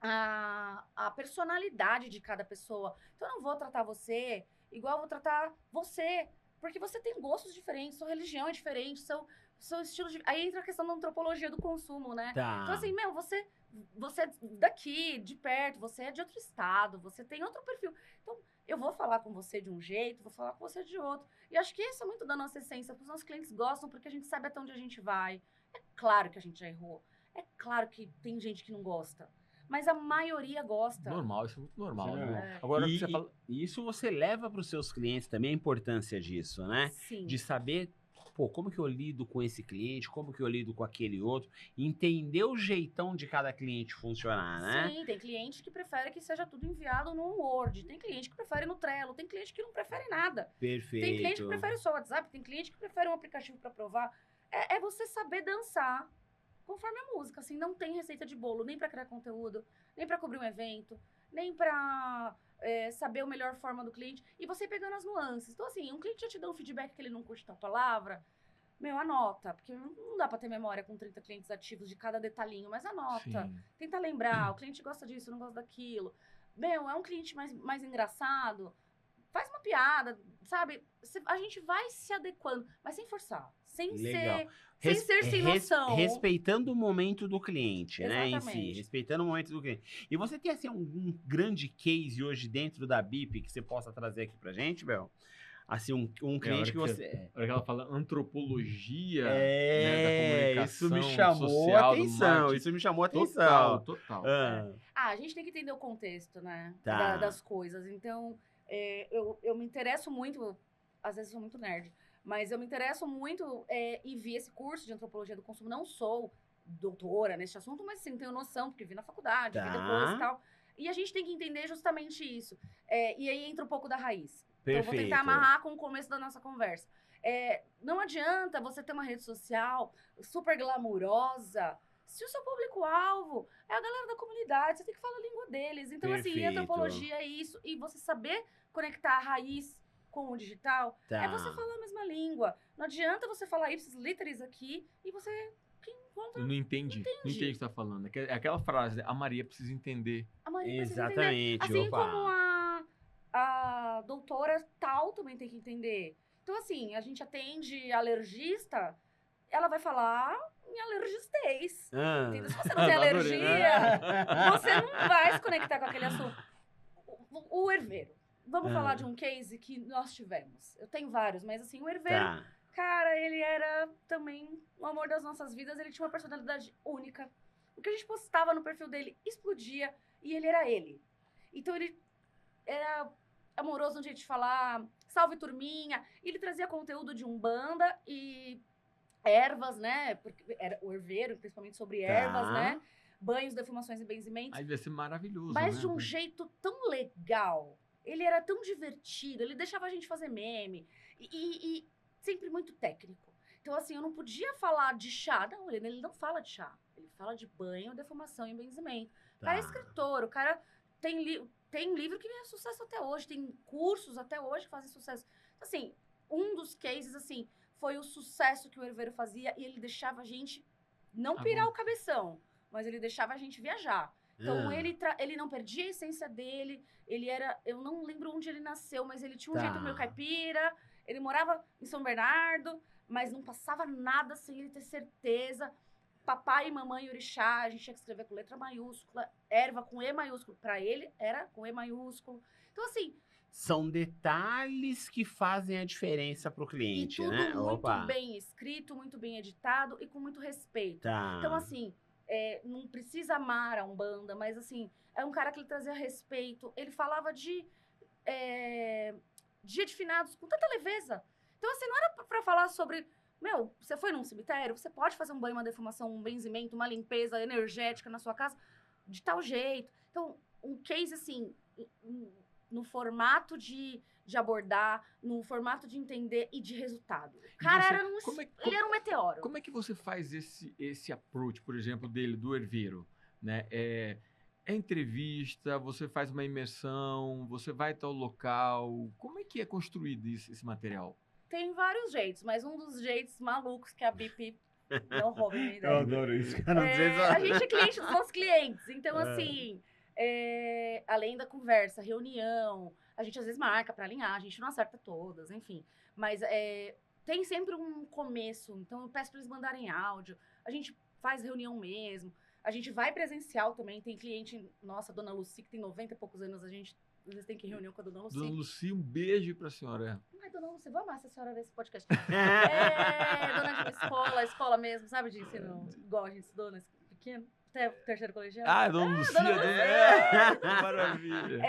a personalidade de cada pessoa. Então, eu não vou tratar você igual eu vou tratar você, porque você tem gostos diferentes, sua religião é diferente, seu estilo de... Aí entra a questão da antropologia do consumo, né? Tá. Então, assim, você é daqui, de perto, você é de outro estado, você tem outro perfil. Então, eu vou falar com você de um jeito, vou falar com você de outro. E acho que isso é muito da nossa essência, porque os nossos clientes gostam, porque a gente sabe até onde a gente vai. É claro que a gente já errou. É claro que tem gente que não gosta. Mas a maioria gosta. Normal, isso é muito normal, Isso é né? normal. É, Agora, E, você fala... e isso você leva para os seus clientes também a importância disso, né? sim. De saber pô, como que eu lido com esse cliente, como que eu lido com aquele outro, entender o jeitão de cada cliente funcionar, né? Sim, tem cliente que prefere que seja tudo enviado no Word, tem cliente que prefere no Trello, tem cliente que não prefere nada. Perfeito. Tem cliente que prefere só o WhatsApp, tem cliente que prefere um aplicativo para provar. É você saber dançar conforme a música, assim, não tem receita de bolo, nem para criar conteúdo, nem para cobrir um evento, nem para saber a melhor forma do cliente, e você pegando as nuances. Então, assim, um cliente já te dá um feedback que ele não curte tal palavra, meu, anota, porque não dá para ter memória com 30 clientes ativos de cada detalhinho, mas anota. Sim. Tenta lembrar, o cliente gosta disso, não gosta daquilo. Meu, é um cliente mais engraçado, faz uma piada, sabe? A gente vai se adequando, mas sem forçar, sem Legal. ser sem noção. Respeitando o momento do cliente, né, em si. Exatamente. Respeitando o momento do cliente. E você tem, assim, algum grande case hoje dentro da BIP que você possa trazer aqui pra gente, Bel? Assim, um cliente que você... A hora que ela fala antropologia, né, É, da isso comunicação me chamou social, do atenção, marketing. isso me chamou Total, atenção. total. A gente tem que entender o contexto, né? Tá. Das coisas. Então, eu me interesso muito, às vezes eu sou muito nerd, mas eu me interesso muito e vi esse curso de antropologia do consumo. Não sou doutora nesse assunto, mas sim, tenho noção, porque vi na faculdade, vi depois e tal. E a gente tem que entender justamente isso. E aí entra um pouco da raiz. Então, eu vou tentar amarrar com o começo da nossa conversa. Não adianta você ter uma rede social super glamurosa se o seu público-alvo é a galera da comunidade, você tem que falar a língua deles. Então, assim, antropologia é isso. E você saber conectar a raiz com o digital é você falar a mesma língua. Não adianta você falar ipsis literis aqui e você... Eu não entendi. Não entendi o que você está falando. É aquela frase, a Maria precisa entender. A Maria precisa Exatamente. entender. Assim como a doutora tal também tem que entender. Então, assim, a gente atende alergista, ela vai falar em alergistez. Entendeu? Se você não tem alergia, você não vai se conectar com aquele assunto. O herveiro. Vamos falar de um case que nós tivemos. Eu tenho vários, mas assim, o herveiro, cara, ele era também o amor das nossas vidas. Ele tinha uma personalidade única. O que a gente postava no perfil dele explodia e ele era ele. Então, ele era amoroso no jeito de falar, salve turminha. E ele trazia conteúdo de umbanda e ervas, né? Porque era o herveiro, principalmente sobre ervas, né? Banhos, defumações e benzimentos. Aí devia ser maravilhoso, mas né? de um jeito tão legal. Ele era tão divertido, ele deixava a gente fazer meme. E sempre muito técnico. Então, assim, eu não podia falar de chá. Não, ele não fala de chá. Ele fala de banho, defumação e benzimento. O cara é escritor, o cara tem livro que é sucesso até hoje, tem cursos até hoje que fazem sucesso. Assim, um dos cases, assim, foi o sucesso que o herveiro fazia e ele deixava a gente não pirar o cabeção, mas ele deixava a gente viajar. Então, ele não perdia a essência dele, ele era... Eu não lembro onde ele nasceu, mas ele tinha um jeito meio caipira, ele morava em São Bernardo, mas não passava nada sem ele ter certeza. Papai, mamãe, orixá, a gente tinha que escrever com letra maiúscula, erva com E maiúsculo. Pra ele, era com E maiúsculo. Então, assim... São detalhes que fazem a diferença pro cliente, e tudo né? muito bem escrito, muito bem editado e com muito respeito. Então, assim, não precisa amar a Umbanda, mas, assim, é um cara que ele trazia respeito. Ele falava de dia de finados com tanta leveza. Então, assim, não era pra falar sobre... Meu, você foi num cemitério, você pode fazer um banho, uma defumação, um benzimento, uma limpeza energética na sua casa de tal jeito. Então, um case, assim, no formato de abordar, no formato de entender e de resultado. O cara ele era um meteoro. Como é que você faz esse approach, por exemplo, do herveiro? Né? É entrevista, você faz uma imersão, você vai até o local. Como é que é construído esse material? Tem vários jeitos, mas um dos jeitos malucos que a BIP não rouba minha ideia. Eu adoro isso. A gente é cliente dos nossos clientes. Então, assim, além da conversa, reunião, a gente às vezes marca para alinhar, a gente não acerta todas, enfim. Mas tem sempre um começo. Então, eu peço para eles mandarem áudio. A gente faz reunião mesmo. A gente vai presencial também. Tem cliente, nossa, Dona Lucy, que tem 90 e poucos anos, a gente... Às vezes tem que ir em reunião com a Dona Lucy. Dona Lucy, um beijo pra senhora. Ai, Dona Lucy, vou amar se a senhora ver esse podcast. Dona de escola mesmo, sabe, de ensino, igual a gente estudou nesse pequeno, até o terceiro colegial. Dona Lucia, Dona Lucy. Maravilha.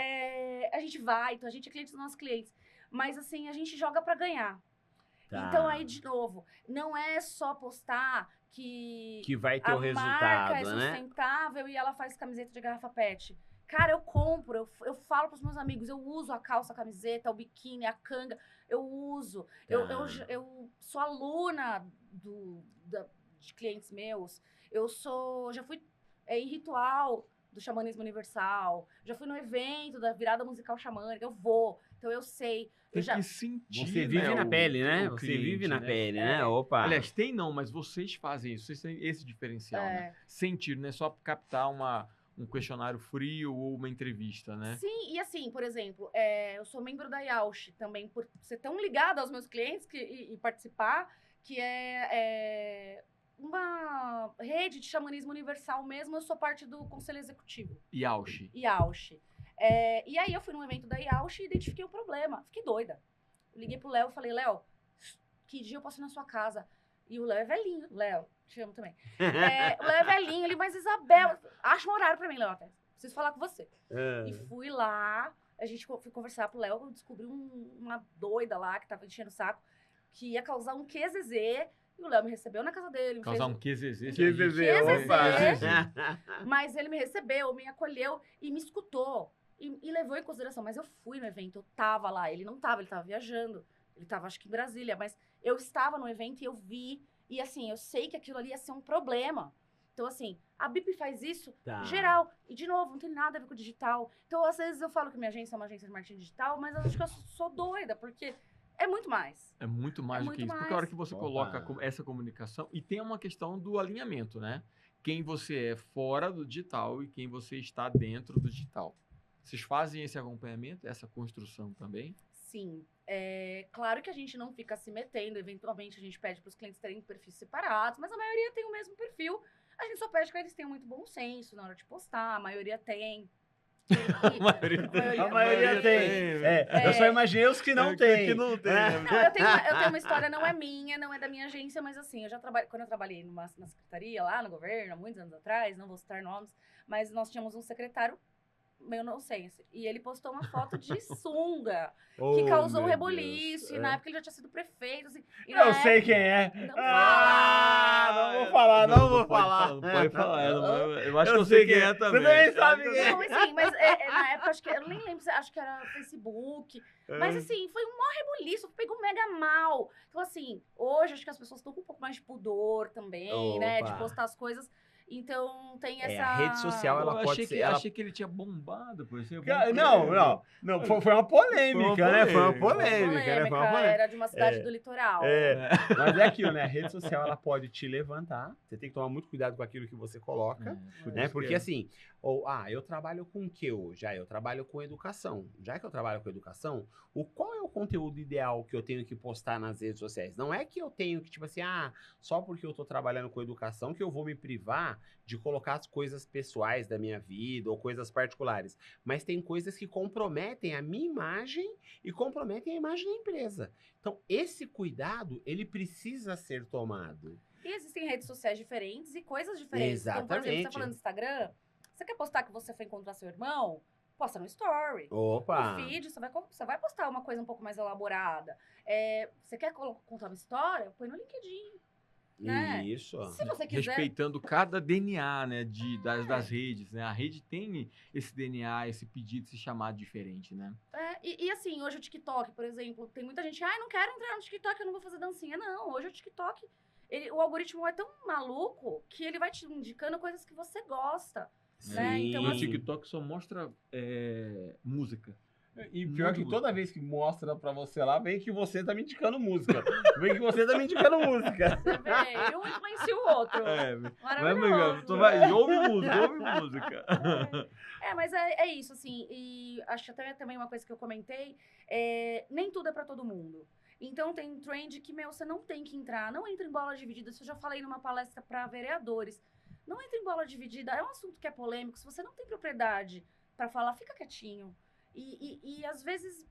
A gente vai, então a gente é cliente dos nossos clientes. Mas, assim, a gente joga pra ganhar. Tá. Então aí, de novo, não é só postar que vai ter a o marca é resultado, né? sustentável e ela faz camiseta de garrafa PET. Cara, eu compro, eu falo pros meus amigos, eu uso a calça, a camiseta, o biquíni, a canga, eu uso. Eu sou aluna de clientes meus, já fui em ritual do xamanismo universal, já fui no evento da virada musical xamânica, eu vou, então eu sei. Tem que sentir, Você vive né, na pele, né? o Você cliente, vive na né? pele, né? É. Opa. Aliás, tem não, mas vocês fazem isso. Vocês têm esse diferencial, né? Sentir, não é só captar um questionário frio ou uma entrevista, né? Sim, e assim, por exemplo, eu sou membro da Yauch também, por ser tão ligada aos meus clientes e participar, que é uma rede de xamanismo universal mesmo, eu sou parte do conselho executivo. Yauch. Yauch. E aí eu fui num evento da Yauch e identifiquei o problema. Fiquei doida. Eu liguei pro Léo e falei, Léo, que dia eu posso ir na sua casa? E o Léo é velhinho. Léo, te amo também. O Léo é velhinho, ele, mas Isabel, acha um horário pra mim, Léo, até. Preciso falar com você. E fui lá, fui conversar pro Léo, eu descobri uma doida lá que tava enchendo o saco, que ia causar um QZZ, e o Léo me recebeu na casa dele. Causar um QZZ. Mas ele me recebeu, me acolheu e me escutou. E levou em consideração. Mas eu fui no evento, eu tava lá. Ele não tava, ele tava viajando. Ele tava, acho que em Brasília. Mas eu estava no evento e eu vi. E assim, eu sei que aquilo ali ia ser um problema. Então, assim, a BIP faz isso geral. E, de novo, não tem nada a ver com o digital. Então, às vezes eu falo que minha agência é uma agência de marketing digital, mas eu acho que eu sou doida, porque é muito mais. É muito mais do que isso. Porque a hora que você coloca essa comunicação, e tem uma questão do alinhamento, né? Quem você é fora do digital e quem você está dentro do digital. Vocês fazem esse acompanhamento, essa construção também? Sim. Claro que a gente não fica se metendo, eventualmente a gente pede para os clientes terem perfis separados, mas a maioria tem o mesmo perfil. A gente só pede que eles tenham muito bom senso na hora de postar, a maioria tem. A maioria tem. Eu só imaginei os que não tem. Que não tem. Não, eu tenho uma história, não é minha, não é da minha agência, mas assim, quando eu trabalhei na secretaria, lá no governo, há muitos anos atrás, não vou citar nomes, mas nós tínhamos um secretário meio nonsense. E ele postou uma foto de sunga, que causou um reboliço. E na época ele já tinha sido prefeito. Assim, eu sei quem é. Não vou falar. Não pode falar. Eu acho que eu sei quem é também. Você também sabe quem é. Não, assim, mas na época, acho que eu nem lembro, acho que era Facebook. Mas assim, foi um maior reboliço, pegou mega mal. Então, assim, hoje acho que as pessoas estão com um pouco mais de pudor também, né? De postar as coisas. Então tem essa. A rede social, ela pode ser. Eu achei que ele tinha bombado, por exemplo. Não. Foi uma polêmica, né? Foi uma polêmica. Era de uma cidade do litoral. Mas é aquilo, né? A rede social, ela pode te levantar. Você tem que tomar muito cuidado com aquilo que você coloca, né? Porque assim, eu trabalho com o que hoje? Eu trabalho com educação. Já que eu trabalho com educação, qual é o conteúdo ideal que eu tenho que postar nas redes sociais? Não é que eu tenho que, tipo assim, só porque eu tô trabalhando com educação que eu vou me privar de colocar as coisas pessoais da minha vida ou coisas particulares. Mas tem coisas que comprometem a minha imagem e comprometem a imagem da empresa. Então, esse cuidado, ele precisa ser tomado. E existem redes sociais diferentes e coisas diferentes. Exatamente. Então, por exemplo, você tá falando do Instagram, você quer postar que você foi encontrar seu irmão? Posta no story. Opa! No feed, você vai postar uma coisa um pouco mais elaborada. Você quer contar uma história? Põe no LinkedIn. Né? Isso. Se você quiser... Respeitando cada DNA, né, das redes, né? A rede tem esse DNA, esse pedido, esse chamado diferente, né? E assim, hoje o TikTok, por exemplo, tem muita gente, não quero entrar no TikTok, eu não vou fazer dancinha. Não, hoje o TikTok, o algoritmo é tão maluco que ele vai te indicando coisas que você gosta. Né? Então, o TikTok só mostra música. E pior que toda vez que mostra pra você lá, vem que você tá me indicando música. Você vê, um influencia o outro. Maravilhoso. Ouve música. Mas é isso, assim. E acho que também uma coisa que eu comentei, nem tudo é pra todo mundo. Então tem trend que, você não tem que entrar. Não entra em bola dividida. Isso eu já falei numa palestra pra vereadores. Não entra em bola dividida. É um assunto que é polêmico. Se você não tem propriedade pra falar, fica quietinho. E às vezes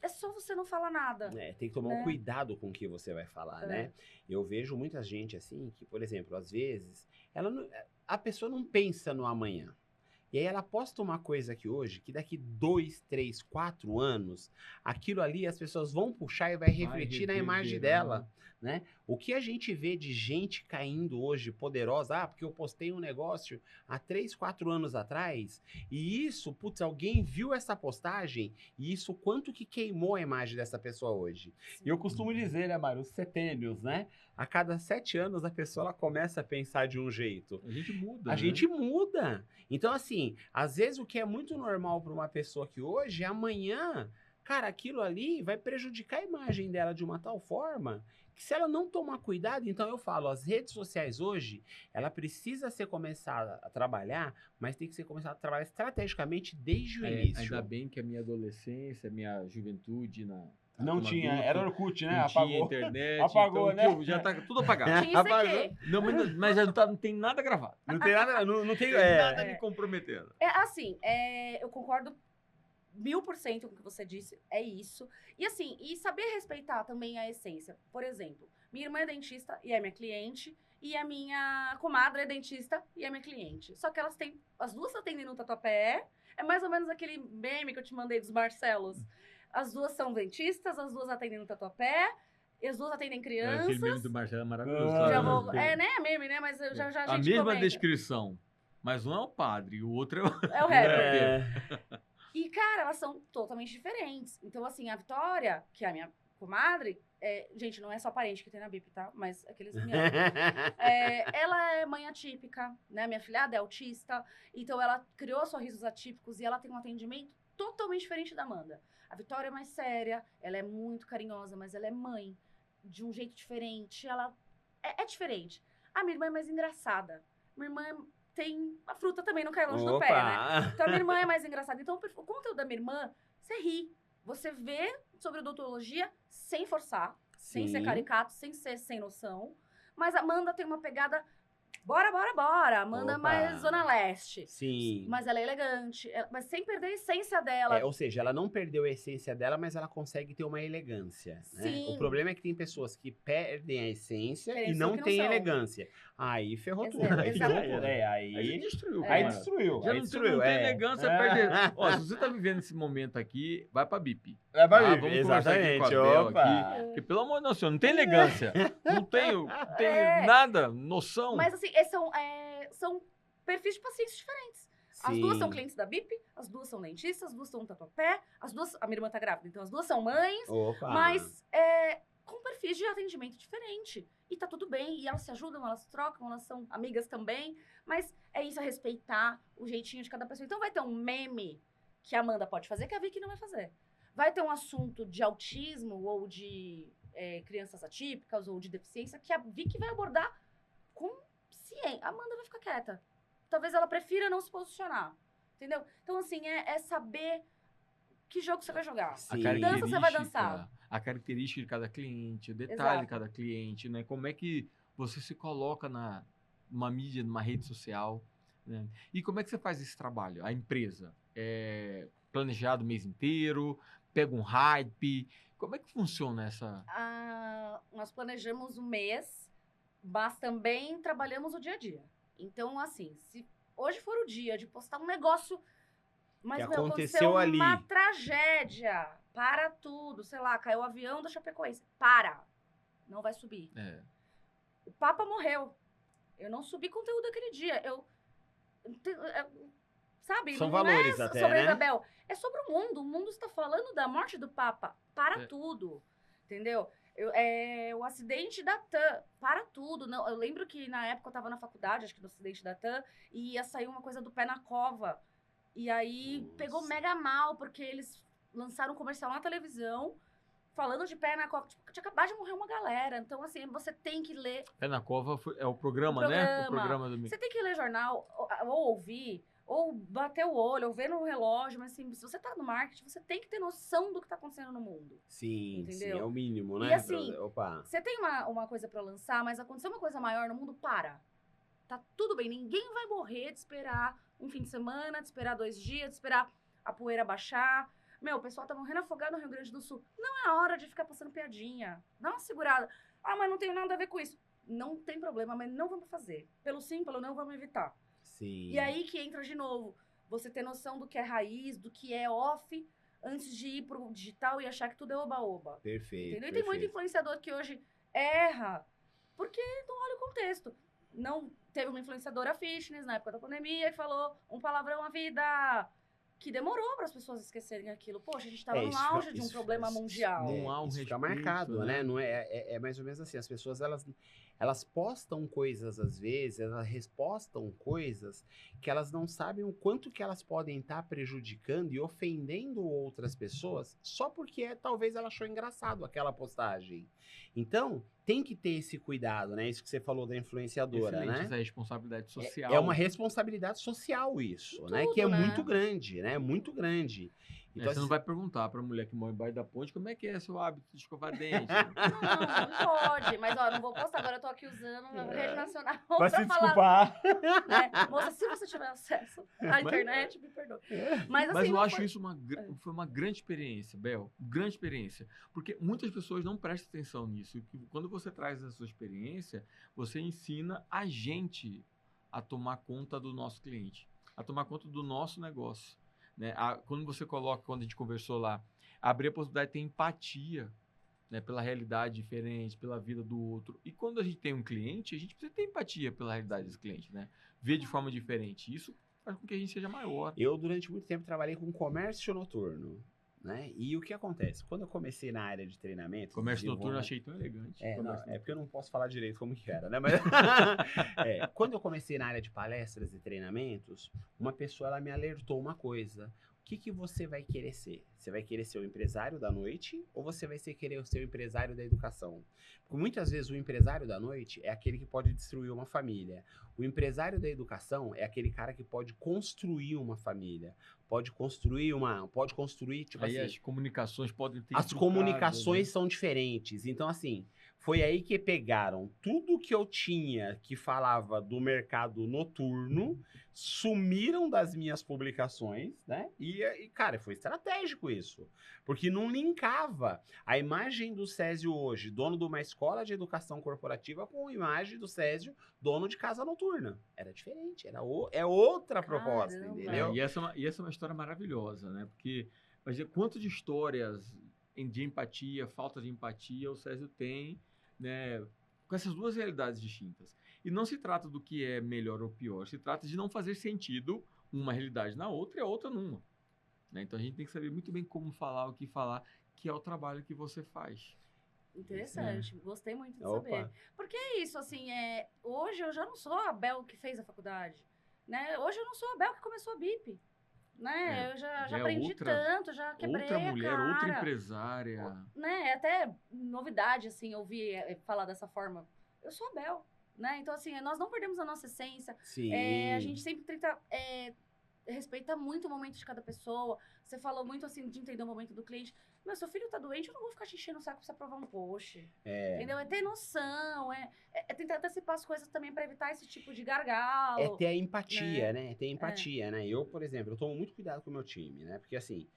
é só você não falar nada. Tem que tomar um cuidado com o que você vai falar, né? Eu vejo muita gente assim que, por exemplo, às vezes, a pessoa não pensa no amanhã. E aí ela posta uma coisa aqui hoje, que daqui 2, 3, 4 anos, aquilo ali as pessoas vão puxar e vai refletir na imagem dela, né? O que a gente vê de gente caindo hoje poderosa, porque eu postei um negócio há 3, 4 anos atrás, e isso, putz, alguém viu essa postagem, e isso quanto que queimou a imagem dessa pessoa hoje. E eu costumo dizer, né, Mário, os setênios, né? A cada 7 anos a pessoa ela começa a pensar de um jeito. A gente muda, A né? gente muda. Então, assim, às vezes o que é muito normal para uma pessoa que hoje, amanhã, cara, aquilo ali vai prejudicar a imagem dela de uma tal forma que se ela não tomar cuidado, então eu falo, as redes sociais hoje, ela precisa ser começada a trabalhar, mas tem que ser começada a trabalhar estrategicamente desde o início. Ainda bem que a minha adolescência, a minha juventude Não como tinha, adulto, era Orkut, né? não Apagou. tinha internet, Apagou, então, né? já tá tudo apagado. Tinha ICQ. Não, mas já não tem nada gravado. Não tem nada, não tem... Nada me comprometendo. Assim, eu concordo 1000% com o que você disse, é isso. E assim, e saber respeitar também a essência. Por exemplo, minha irmã é dentista e é minha cliente, e a minha comadre é dentista e é minha cliente. Só que as duas atendem no Tatuapé, é mais ou menos aquele meme que eu te mandei dos Marcelos. As duas são dentistas, as duas atendem no Tatuapé, e as duas atendem crianças. Aquele meme do Marcelo é maravilhoso. Já vou, né, meme, né, mas eu já a A gente mesma comenta. descrição, mas um é o padre e o outro é o... É o rapper. E, cara, elas são totalmente diferentes. Então, assim, a Vitória, que é a minha comadre, gente, não é só parente que tem na BIP, tá? Mas aqueles me amam. Ela é mãe atípica, né? Minha filhada é autista. Então, ela criou sorrisos atípicos e ela tem um atendimento totalmente diferente da Amanda. A Vitória é mais séria, ela é muito carinhosa, mas ela é mãe de um jeito diferente. Ela é diferente. A minha irmã é mais engraçada. Minha irmã tem... A fruta também não cai longe do pé, né? Então, a minha irmã é mais engraçada. Então, o conteúdo da minha irmã, você ri. Você vê sobre odontologia sem forçar, sem ser caricato, sem ser sem noção. Mas a Amanda tem uma pegada... Bora, bora, bora. Amanda é mais Zona Leste. Sim. Mas ela é elegante. Mas sem perder a essência dela. Ou seja, ela não perdeu a essência dela, mas ela consegue ter uma elegância. Né? Sim. O problema é que tem pessoas que perdem a essência Tem e não que têm não são. elegância. Aí ferrou tudo. Exatamente. Aí destruiu. Aí cara. destruiu. Já Aí não destruiu. tem elegância, perde. Ó, se você tá vivendo esse momento aqui, vai pra BIP. Vamos conversar aqui com a Bel aqui. Porque, pelo amor de Deus, senhor, não tem elegância. Não tem nada, noção. Mas assim, são perfis de pacientes diferentes. As duas são clientes da BIP, as duas são dentistas, as duas são tatuapé, as duas... A minha irmã tá grávida, então as duas são mães. Mas com perfis de atendimento diferente. E tá tudo bem, e elas se ajudam, elas trocam, elas são amigas também. Mas é isso, é respeitar o jeitinho de cada pessoa. Então vai ter um meme que a Amanda pode fazer, que a Vicky não vai fazer. Vai ter um assunto de autismo ou de crianças atípicas ou de deficiência que a Vicky vai abordar com ciência. A Amanda vai ficar quieta. Talvez ela prefira não se posicionar. Entendeu? Então, assim, é saber que jogo você vai jogar. Dança você vai dançar. A característica de cada cliente, o detalhe de Exato. cada cliente, né? Como é que você se coloca numa mídia, numa rede social, né? E como é que você faz esse trabalho? A empresa é planejado o mês inteiro, pega um hype, como é que funciona essa... Nós planejamos um mês, mas também trabalhamos o dia a dia. Então, assim, se hoje for o dia de postar um negócio, mas que aconteceu aconteceu ali. uma tragédia, para tudo, sei lá, caiu o avião da Chapecoense, para, não vai subir. O Papa morreu, eu não subi conteúdo aquele dia, sabe? São não valores é até, sobre a né? Isabel, é sobre o mundo está falando da morte do Papa, para tudo, entendeu? O acidente da TAM, para tudo. Não, eu lembro que na época eu tava na faculdade, acho que no acidente da TAM, e ia sair uma coisa do pé na cova. E aí pegou mega mal, porque eles lançaram um comercial na televisão, falando de pé na cova. Tipo, tinha acabado de morrer uma galera. Então, assim, você tem que ler. Pé na cova é o programa, né? O programa do... Você tem que ler jornal, ou ouvir, ou bater o olho, ou ver no relógio, mas assim, se você tá no marketing, você tem que ter noção do que tá acontecendo no mundo. Sim, entendeu? sim, é o mínimo, E né? assim, você tem uma coisa pra lançar, mas aconteceu uma coisa maior no mundo, para. Tá tudo bem, ninguém vai morrer de esperar um fim de semana, de esperar 2 dias, de esperar a poeira baixar. O pessoal tá morrendo afogado no Rio Grande do Sul. Não é hora de ficar passando piadinha. Dá uma segurada. Mas não tem nada a ver com isso. Não tem problema, mas não vamos fazer. Pelo sim, pelo não, vamos evitar. Sim. E aí que entra de novo. você ter noção do que é raiz, do que é off, antes de ir pro digital e achar que tudo é oba-oba. Perfeito. Entendeu? E tem muito influenciador que hoje erra porque não olha o contexto. Não teve uma influenciadora fitness na época da pandemia que falou um palavrão à vida, que demorou para as pessoas esquecerem aquilo. Poxa, a gente estava no auge de um problema mundial. Não há um isso fica respeito, marcado, né? né? Não é mais ou menos assim. As pessoas, elas postam coisas às vezes, elas respostam coisas que elas não sabem o quanto que elas podem estar prejudicando e ofendendo outras pessoas só porque talvez ela achou engraçado aquela postagem. Então, tem que ter esse cuidado, né? Isso que você falou da influenciadora, Excelente, né? essa responsabilidade social. É uma responsabilidade social isso, Tudo, né? Que é né? muito grande, né? Muito grande. Então, Você não vai perguntar pra mulher que mora embaixo da ponte como é que é seu hábito de escovar dente. Não pode. Mas, ó, não vou postar. Agora eu tô aqui usando a rede nacional Vai pra se falar. desculpar. Né? Moça, se você tiver acesso à internet, me perdoe. Mas, assim, Mas eu não acho foi... isso foi uma grande experiência, Bel. Grande experiência. Porque muitas pessoas não prestam atenção nisso. Que quando você traz a sua experiência, você ensina a gente a tomar conta do nosso cliente, a tomar conta do nosso negócio. Né? Quando você coloca, quando a gente conversou lá, abrir a possibilidade de ter empatia, né, pela realidade diferente, pela vida do outro. E quando a gente tem um cliente, a gente precisa ter empatia pela realidade desse cliente, né? Ver de forma diferente. Isso faz com que a gente seja maior. Eu, durante muito tempo, trabalhei com comércio noturno, né? E o que acontece? Quando eu comecei na área de treinamento... Comércio noturno eu achei tão elegante. É porque eu não posso falar direito como que era, né? Mas, quando eu comecei na área de palestras e treinamentos, uma pessoa ela me alertou uma coisa. O que você vai querer ser? Você vai querer ser o empresário da noite ou você vai querer ser o empresário da educação? Porque muitas vezes o empresário da noite é aquele que pode destruir uma família. O empresário da educação é aquele cara que pode construir uma família. Pode construir, tipo aí assim... as comunicações podem ter... As comunicações são diferentes. Então, assim, foi aí que pegaram tudo que eu tinha que falava do mercado noturno, sumiram das minhas publicações, né? E cara, foi estratégico isso. Porque não linkava a imagem do Césio hoje, dono de uma escola de educação corporativa, com a imagem do Césio, dono de casa noturna. Era diferente, é outra proposta, entendeu? E essa é uma história maravilhosa, né? Porque, imagina quanto de histórias de empatia, falta de empatia o Césio tem, né? Com essas duas realidades distintas. E não se trata do que é melhor ou pior, se trata de não fazer sentido uma realidade na outra e a outra numa. Né? Então a gente tem que saber muito bem como falar, o que falar, que é o trabalho que você faz. Interessante, gostei muito de saber. Porque é isso, assim, hoje eu já não sou a Bel que fez a faculdade, né? Hoje eu não sou a Bel que começou a BIP, né? Eu já aprendi tanto, já quebrei outra mulher, a cara. outra empresária. Né? É até novidade, assim, ouvir falar dessa forma. Eu sou a Bel, né? Então, assim, nós não perdemos a nossa essência. Sim. A gente sempre tenta... respeita muito o momento de cada pessoa. Você falou muito, assim, de entender o momento do cliente. Meu, seu filho tá doente, eu não vou ficar te enchendo o saco pra você aprovar um post. Entendeu? É ter noção, é tentar antecipar as coisas também pra evitar esse tipo de gargalo. É ter a empatia, né? Ter empatia, né? Eu, por exemplo, eu tomo muito cuidado com o meu time, né? Porque, assim,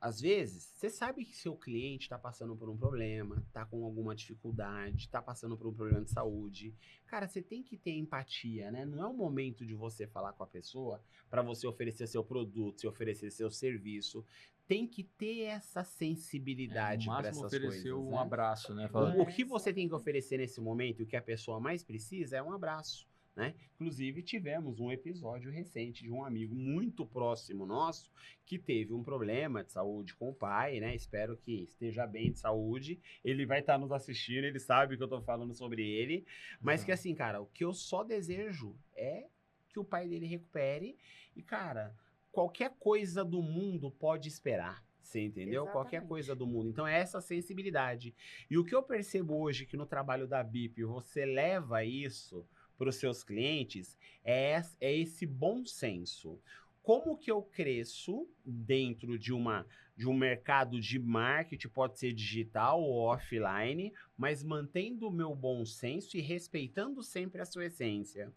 às vezes, você sabe que seu cliente está passando por um problema, está com alguma dificuldade, está passando por um problema de saúde. Cara, você tem que ter empatia, né? Não é o momento de você falar com a pessoa para você oferecer seu produto, se oferecer seu serviço. Tem que ter essa sensibilidade para essas coisas. Oferecer um abraço, né? O que você tem que oferecer nesse momento e o que a pessoa mais precisa é um abraço. Né? Inclusive, tivemos um episódio recente de um amigo muito próximo nosso que teve um problema de saúde com o pai, né? Espero que esteja bem de saúde. Ele vai estar nos assistindo, ele sabe que eu tô falando sobre ele. Mas que assim, cara, o que eu só desejo é que o pai dele recupere. E, cara, qualquer coisa do mundo pode esperar. Você entendeu? Exatamente. Qualquer coisa do mundo. Então, é essa sensibilidade. E o que eu percebo hoje que no trabalho da BIP você leva isso para os seus clientes é esse bom senso. Como que eu cresço dentro de um mercado de marketing, pode ser digital ou offline, mas mantendo o meu bom senso e respeitando sempre a sua essência.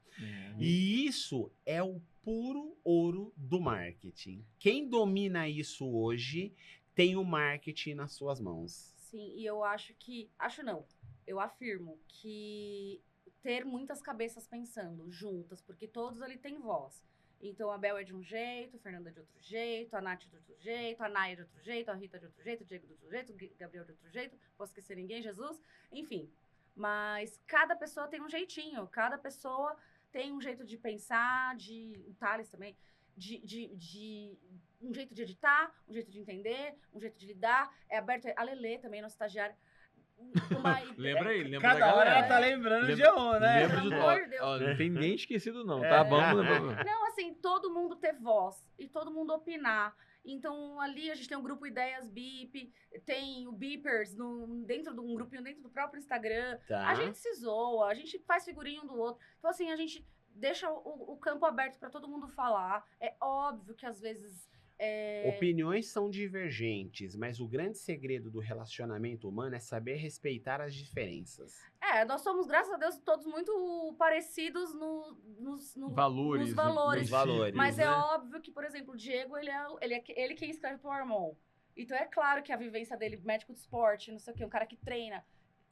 E isso é o puro ouro do marketing. Quem domina isso hoje tem o marketing nas suas mãos. Sim, e eu eu afirmo que ter muitas cabeças pensando juntas, porque todos ali têm voz. Então, a Bel é de um jeito, a Fernanda é de outro jeito, a Nath de outro jeito, a Naya de outro jeito, a Rita de outro jeito, o Diego de outro jeito, o Gabriel de outro jeito, posso esquecer ninguém, Jesus, enfim. Mas cada pessoa tem um jeitinho, cada pessoa tem um jeito de pensar, o Thales também, de um jeito de editar, um jeito de entender, um jeito de lidar. É aberto, a Lelê também, nosso estagiário. Lembra ele, lembra Cada da hora galera. ela tá lembrando de um, né? Lembra de Pelo nós. amor de Deus. Ó, não tem ninguém esquecido não, É. tá? Vamos lembrar. Não, assim, todo mundo ter voz e todo mundo opinar. Então, ali a gente tem um grupo Ideias Bip, tem o Beepers dentro de um grupinho dentro do próprio Instagram. Tá. A gente se zoa, a gente faz figurinha um do outro. Então, assim, a gente deixa o campo aberto para todo mundo falar. É óbvio que às vezes... Opiniões são divergentes, mas o grande segredo do relacionamento humano é saber respeitar as diferenças. Nós somos, graças a Deus, todos muito parecidos nos Valores. nos valores. Nos valores, Mas né? é óbvio que, por exemplo, o Diego, ele quem escreve pro Armon. Então é claro que a vivência dele, médico de esporte, não sei o quê, um cara que treina,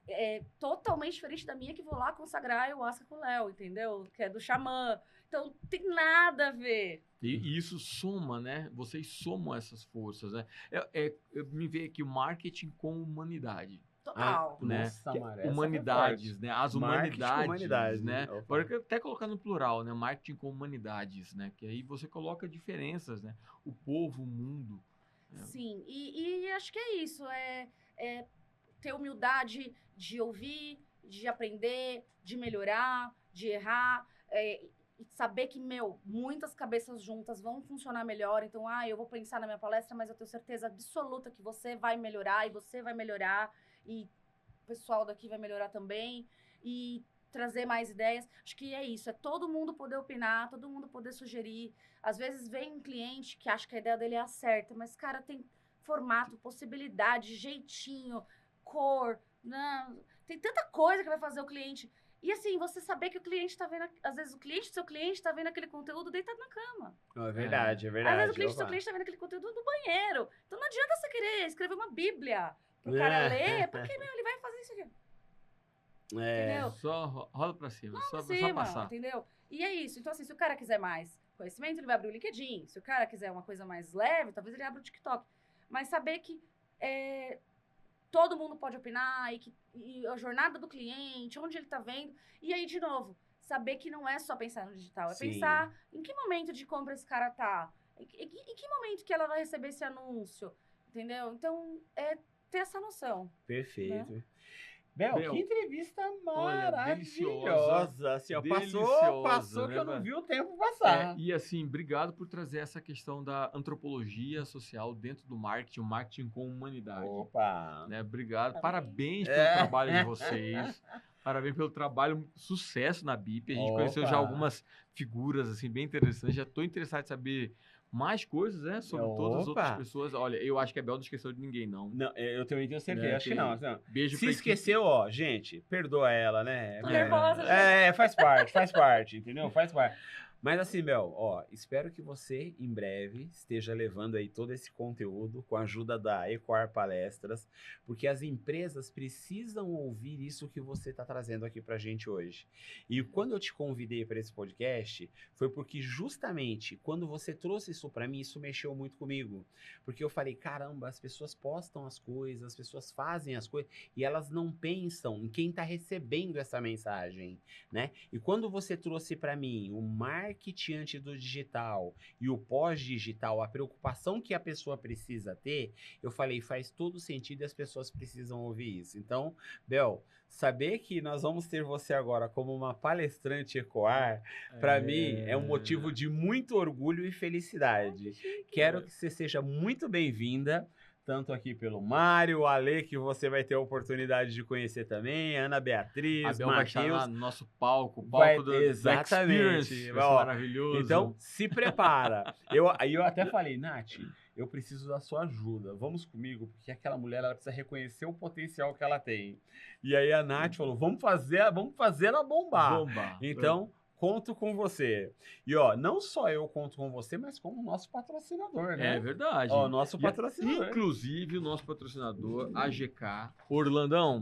é totalmente diferente da minha, que vou lá consagrar ayahuasca com o Léo, entendeu? Que é do xamã. Então tem nada a ver. E isso soma, né? Vocês somam essas forças, né? Eu me vejo aqui o marketing com humanidade. Total. Né? Nossa, Que é Mara, essa humanidades, foi né? As Marketing com humanidades, humanidades, né? Opa. Agora que eu até colocar no plural, né? Marketing com humanidades, né? Que aí você coloca diferenças, né? O povo, o mundo. né? Sim, e acho que é isso. É ter humildade de ouvir, de aprender, de melhorar, de errar. E saber que, muitas cabeças juntas vão funcionar melhor. Então, eu vou pensar na minha palestra, mas eu tenho certeza absoluta que você vai melhorar, e você vai melhorar, e o pessoal daqui vai melhorar também, e trazer mais ideias. Acho que é isso, é todo mundo poder opinar, todo mundo poder sugerir. Às vezes vem um cliente que acha que a ideia dele é a certa, mas, cara, tem formato, possibilidade, jeitinho, cor, não, tem tanta coisa que vai fazer o cliente... E assim, você saber que o cliente tá vendo... Às vezes o cliente do seu cliente tá vendo aquele conteúdo deitado na cama. É verdade, é Às verdade. vezes o cliente do seu Opa. cliente tá vendo aquele conteúdo no banheiro. Então não adianta você querer escrever uma bíblia pro cara ler, porque, ele vai fazer isso aqui. Entendeu? Só roda pra cima, só Cima, passar. entendeu? E é isso. Então assim, se o cara quiser mais conhecimento, ele vai abrir o LinkedIn. Se o cara quiser uma coisa mais leve, talvez ele abra o TikTok. Mas saber que... todo mundo pode opinar e a jornada do cliente, onde ele tá vendo. E aí, de novo, saber que não é só pensar no digital, é Sim. pensar em que momento de compra esse cara tá, em que momento que ela vai receber esse anúncio, entendeu? Então, é ter essa noção. Perfeito. Bel, Bel, que entrevista olha, maravilhosa. Assim, ó, deliciosa, passou que né, eu não velho? vi o tempo passar. E assim, obrigado por trazer essa questão da antropologia social dentro do marketing, o marketing com humanidade. Opa! Né? Obrigado, parabéns Parabéns. pelo trabalho de vocês. Parabéns pelo trabalho, sucesso na BIP. A gente conheceu já Opa. algumas figuras assim bem interessantes. Já estou interessado em saber mais coisas, né, sobre todas as outras Opa. pessoas. Olha, eu acho que a Bel não esqueceu de ninguém, não. Não, eu também tenho certeza. Né, Acho que não. Acho que não. Beijo Se pra esqueceu, ó, gente, perdoa ela, né? Tô nervosa, Faz parte, entendeu? Faz parte. Mas assim, Bel, ó, espero que você, em breve, esteja levando aí todo esse conteúdo com a ajuda da Ecoar Palestras, porque as empresas precisam ouvir isso que você está trazendo aqui pra gente hoje. E quando eu te convidei para esse podcast, foi porque justamente quando você trouxe isso para mim, isso mexeu muito comigo. Porque eu falei, caramba, as pessoas postam as coisas, as pessoas fazem as coisas, e elas não pensam em quem está recebendo essa mensagem, né? E quando você trouxe para mim o marketing antes do digital e o pós-digital, a preocupação que a pessoa precisa ter, eu falei, faz todo sentido e as pessoas precisam ouvir isso. Então, Bel, saber que nós vamos ter você agora como uma palestrante Ecoar, para mim, é um motivo de muito orgulho e felicidade. Quero que você seja muito bem-vinda, tanto aqui pelo Mário, o Ale, que você vai ter a oportunidade de conhecer também, a Ana Beatriz, A Bel vai estar Matheus. lá no nosso palco, o Vai- palco do exatamente. Experience, vai ser Ó, maravilhoso. Então, se prepara. Aí eu até falei, Nath, eu preciso da sua ajuda. Vamos comigo, porque aquela mulher ela precisa reconhecer o potencial que ela tem. E aí a Nath falou, vamos fazer ela bombar. Bomba. Então, conto com você. E, ó, não só eu conto com você, mas como o nosso patrocinador, né? É verdade. Ó, o nosso patrocinador. Inclusive, o nosso patrocinador, AGK. Orlandão,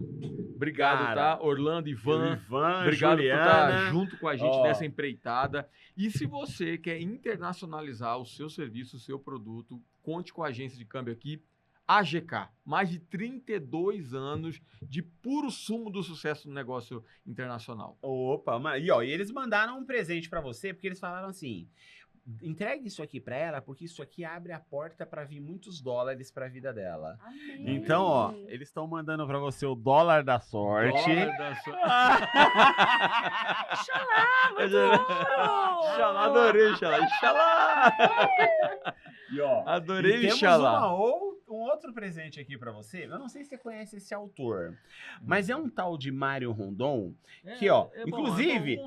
obrigado, Cara, tá? Orlando, Ivan, obrigado por Juliana. estar junto com a gente Ó. nessa empreitada. E se você quer internacionalizar o seu serviço, o seu produto, conte com a agência de câmbio aqui, AGK. Mais de 32 anos de puro sumo do sucesso no negócio internacional. Opa, e ó, e eles mandaram um presente pra você, porque eles falaram assim: entregue isso aqui pra ela, porque isso aqui abre a porta pra vir muitos dólares pra vida dela. Amém. Então, ó, eles estão mandando pra você o dólar da sorte. Dólar da sua- Xalá, muito bom! Xalá, adorei, Xalá. Xalá! E ó, Adorei, e temos Xalá. um outro presente aqui pra você. Eu não sei se você conhece esse autor, mas é um tal de Mário Rondon, que, ó, inclusive,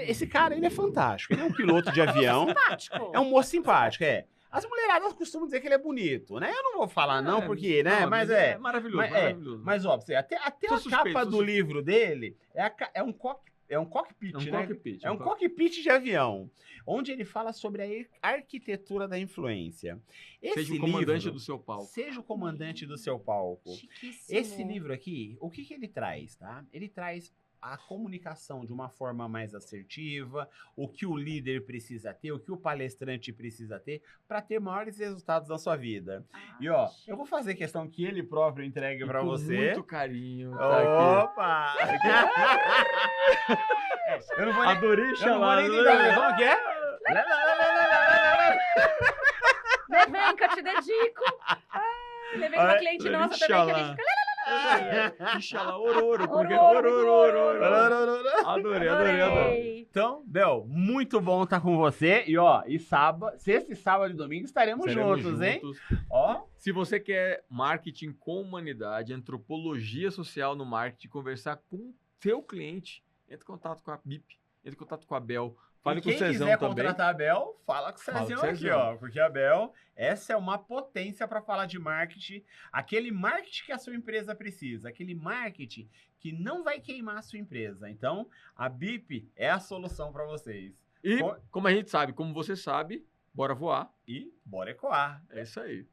esse cara, ele é fantástico. Ele é um piloto de avião. Simpático. É um moço simpático, é. As mulheradas costumam dizer que ele é bonito, né? Eu não vou falar não, porque, né? Mas é. Maravilhoso, Mas, maravilhoso. Mas, ó, você, até Sou a suspeito, capa sou do suspeito. livro dele é um cockpit, É um né? cockpit. É um cockpit de avião, onde ele fala sobre a arquitetura da influência. Seja o comandante do seu palco. Seja o comandante do seu palco. Chiquíssimo. Esse livro aqui, o que ele traz, tá? Ele traz a comunicação de uma forma mais assertiva, o que o líder precisa ter, o que o palestrante precisa ter para ter maiores resultados na sua vida. E ó, eu vou fazer questão que ele próprio entregue para Com você. muito carinho. Tá Opa! Eu não vou nem, Adorei, eu não vou Xalá. nem tentar. Como que é? Vem que eu te dedico. Levei uma cliente Olha, nossa também que a gente fica... Ixalá, ororo. Como que é? Ororo. Adorei, adorei, adorei. Então, Bel, muito bom estar com você. E ó, sexta e sábado e domingo estaremos juntos, hein? Ó. Se você quer marketing com humanidade, antropologia social no marketing, conversar com seu cliente, entre em contato com a BIP, entre em contato com a Bel. Fale E com o quem Cezão quiser também. contratar a Bel, fala com o Fala com Cezão o aqui, Cezão. ó. Porque a Bel, essa é uma potência para falar de marketing. Aquele marketing que a sua empresa precisa. Aquele marketing que não vai queimar a sua empresa. Então, a BIP é a solução para vocês. E, como a gente sabe, como você sabe, bora voar. E bora ecoar. É isso aí.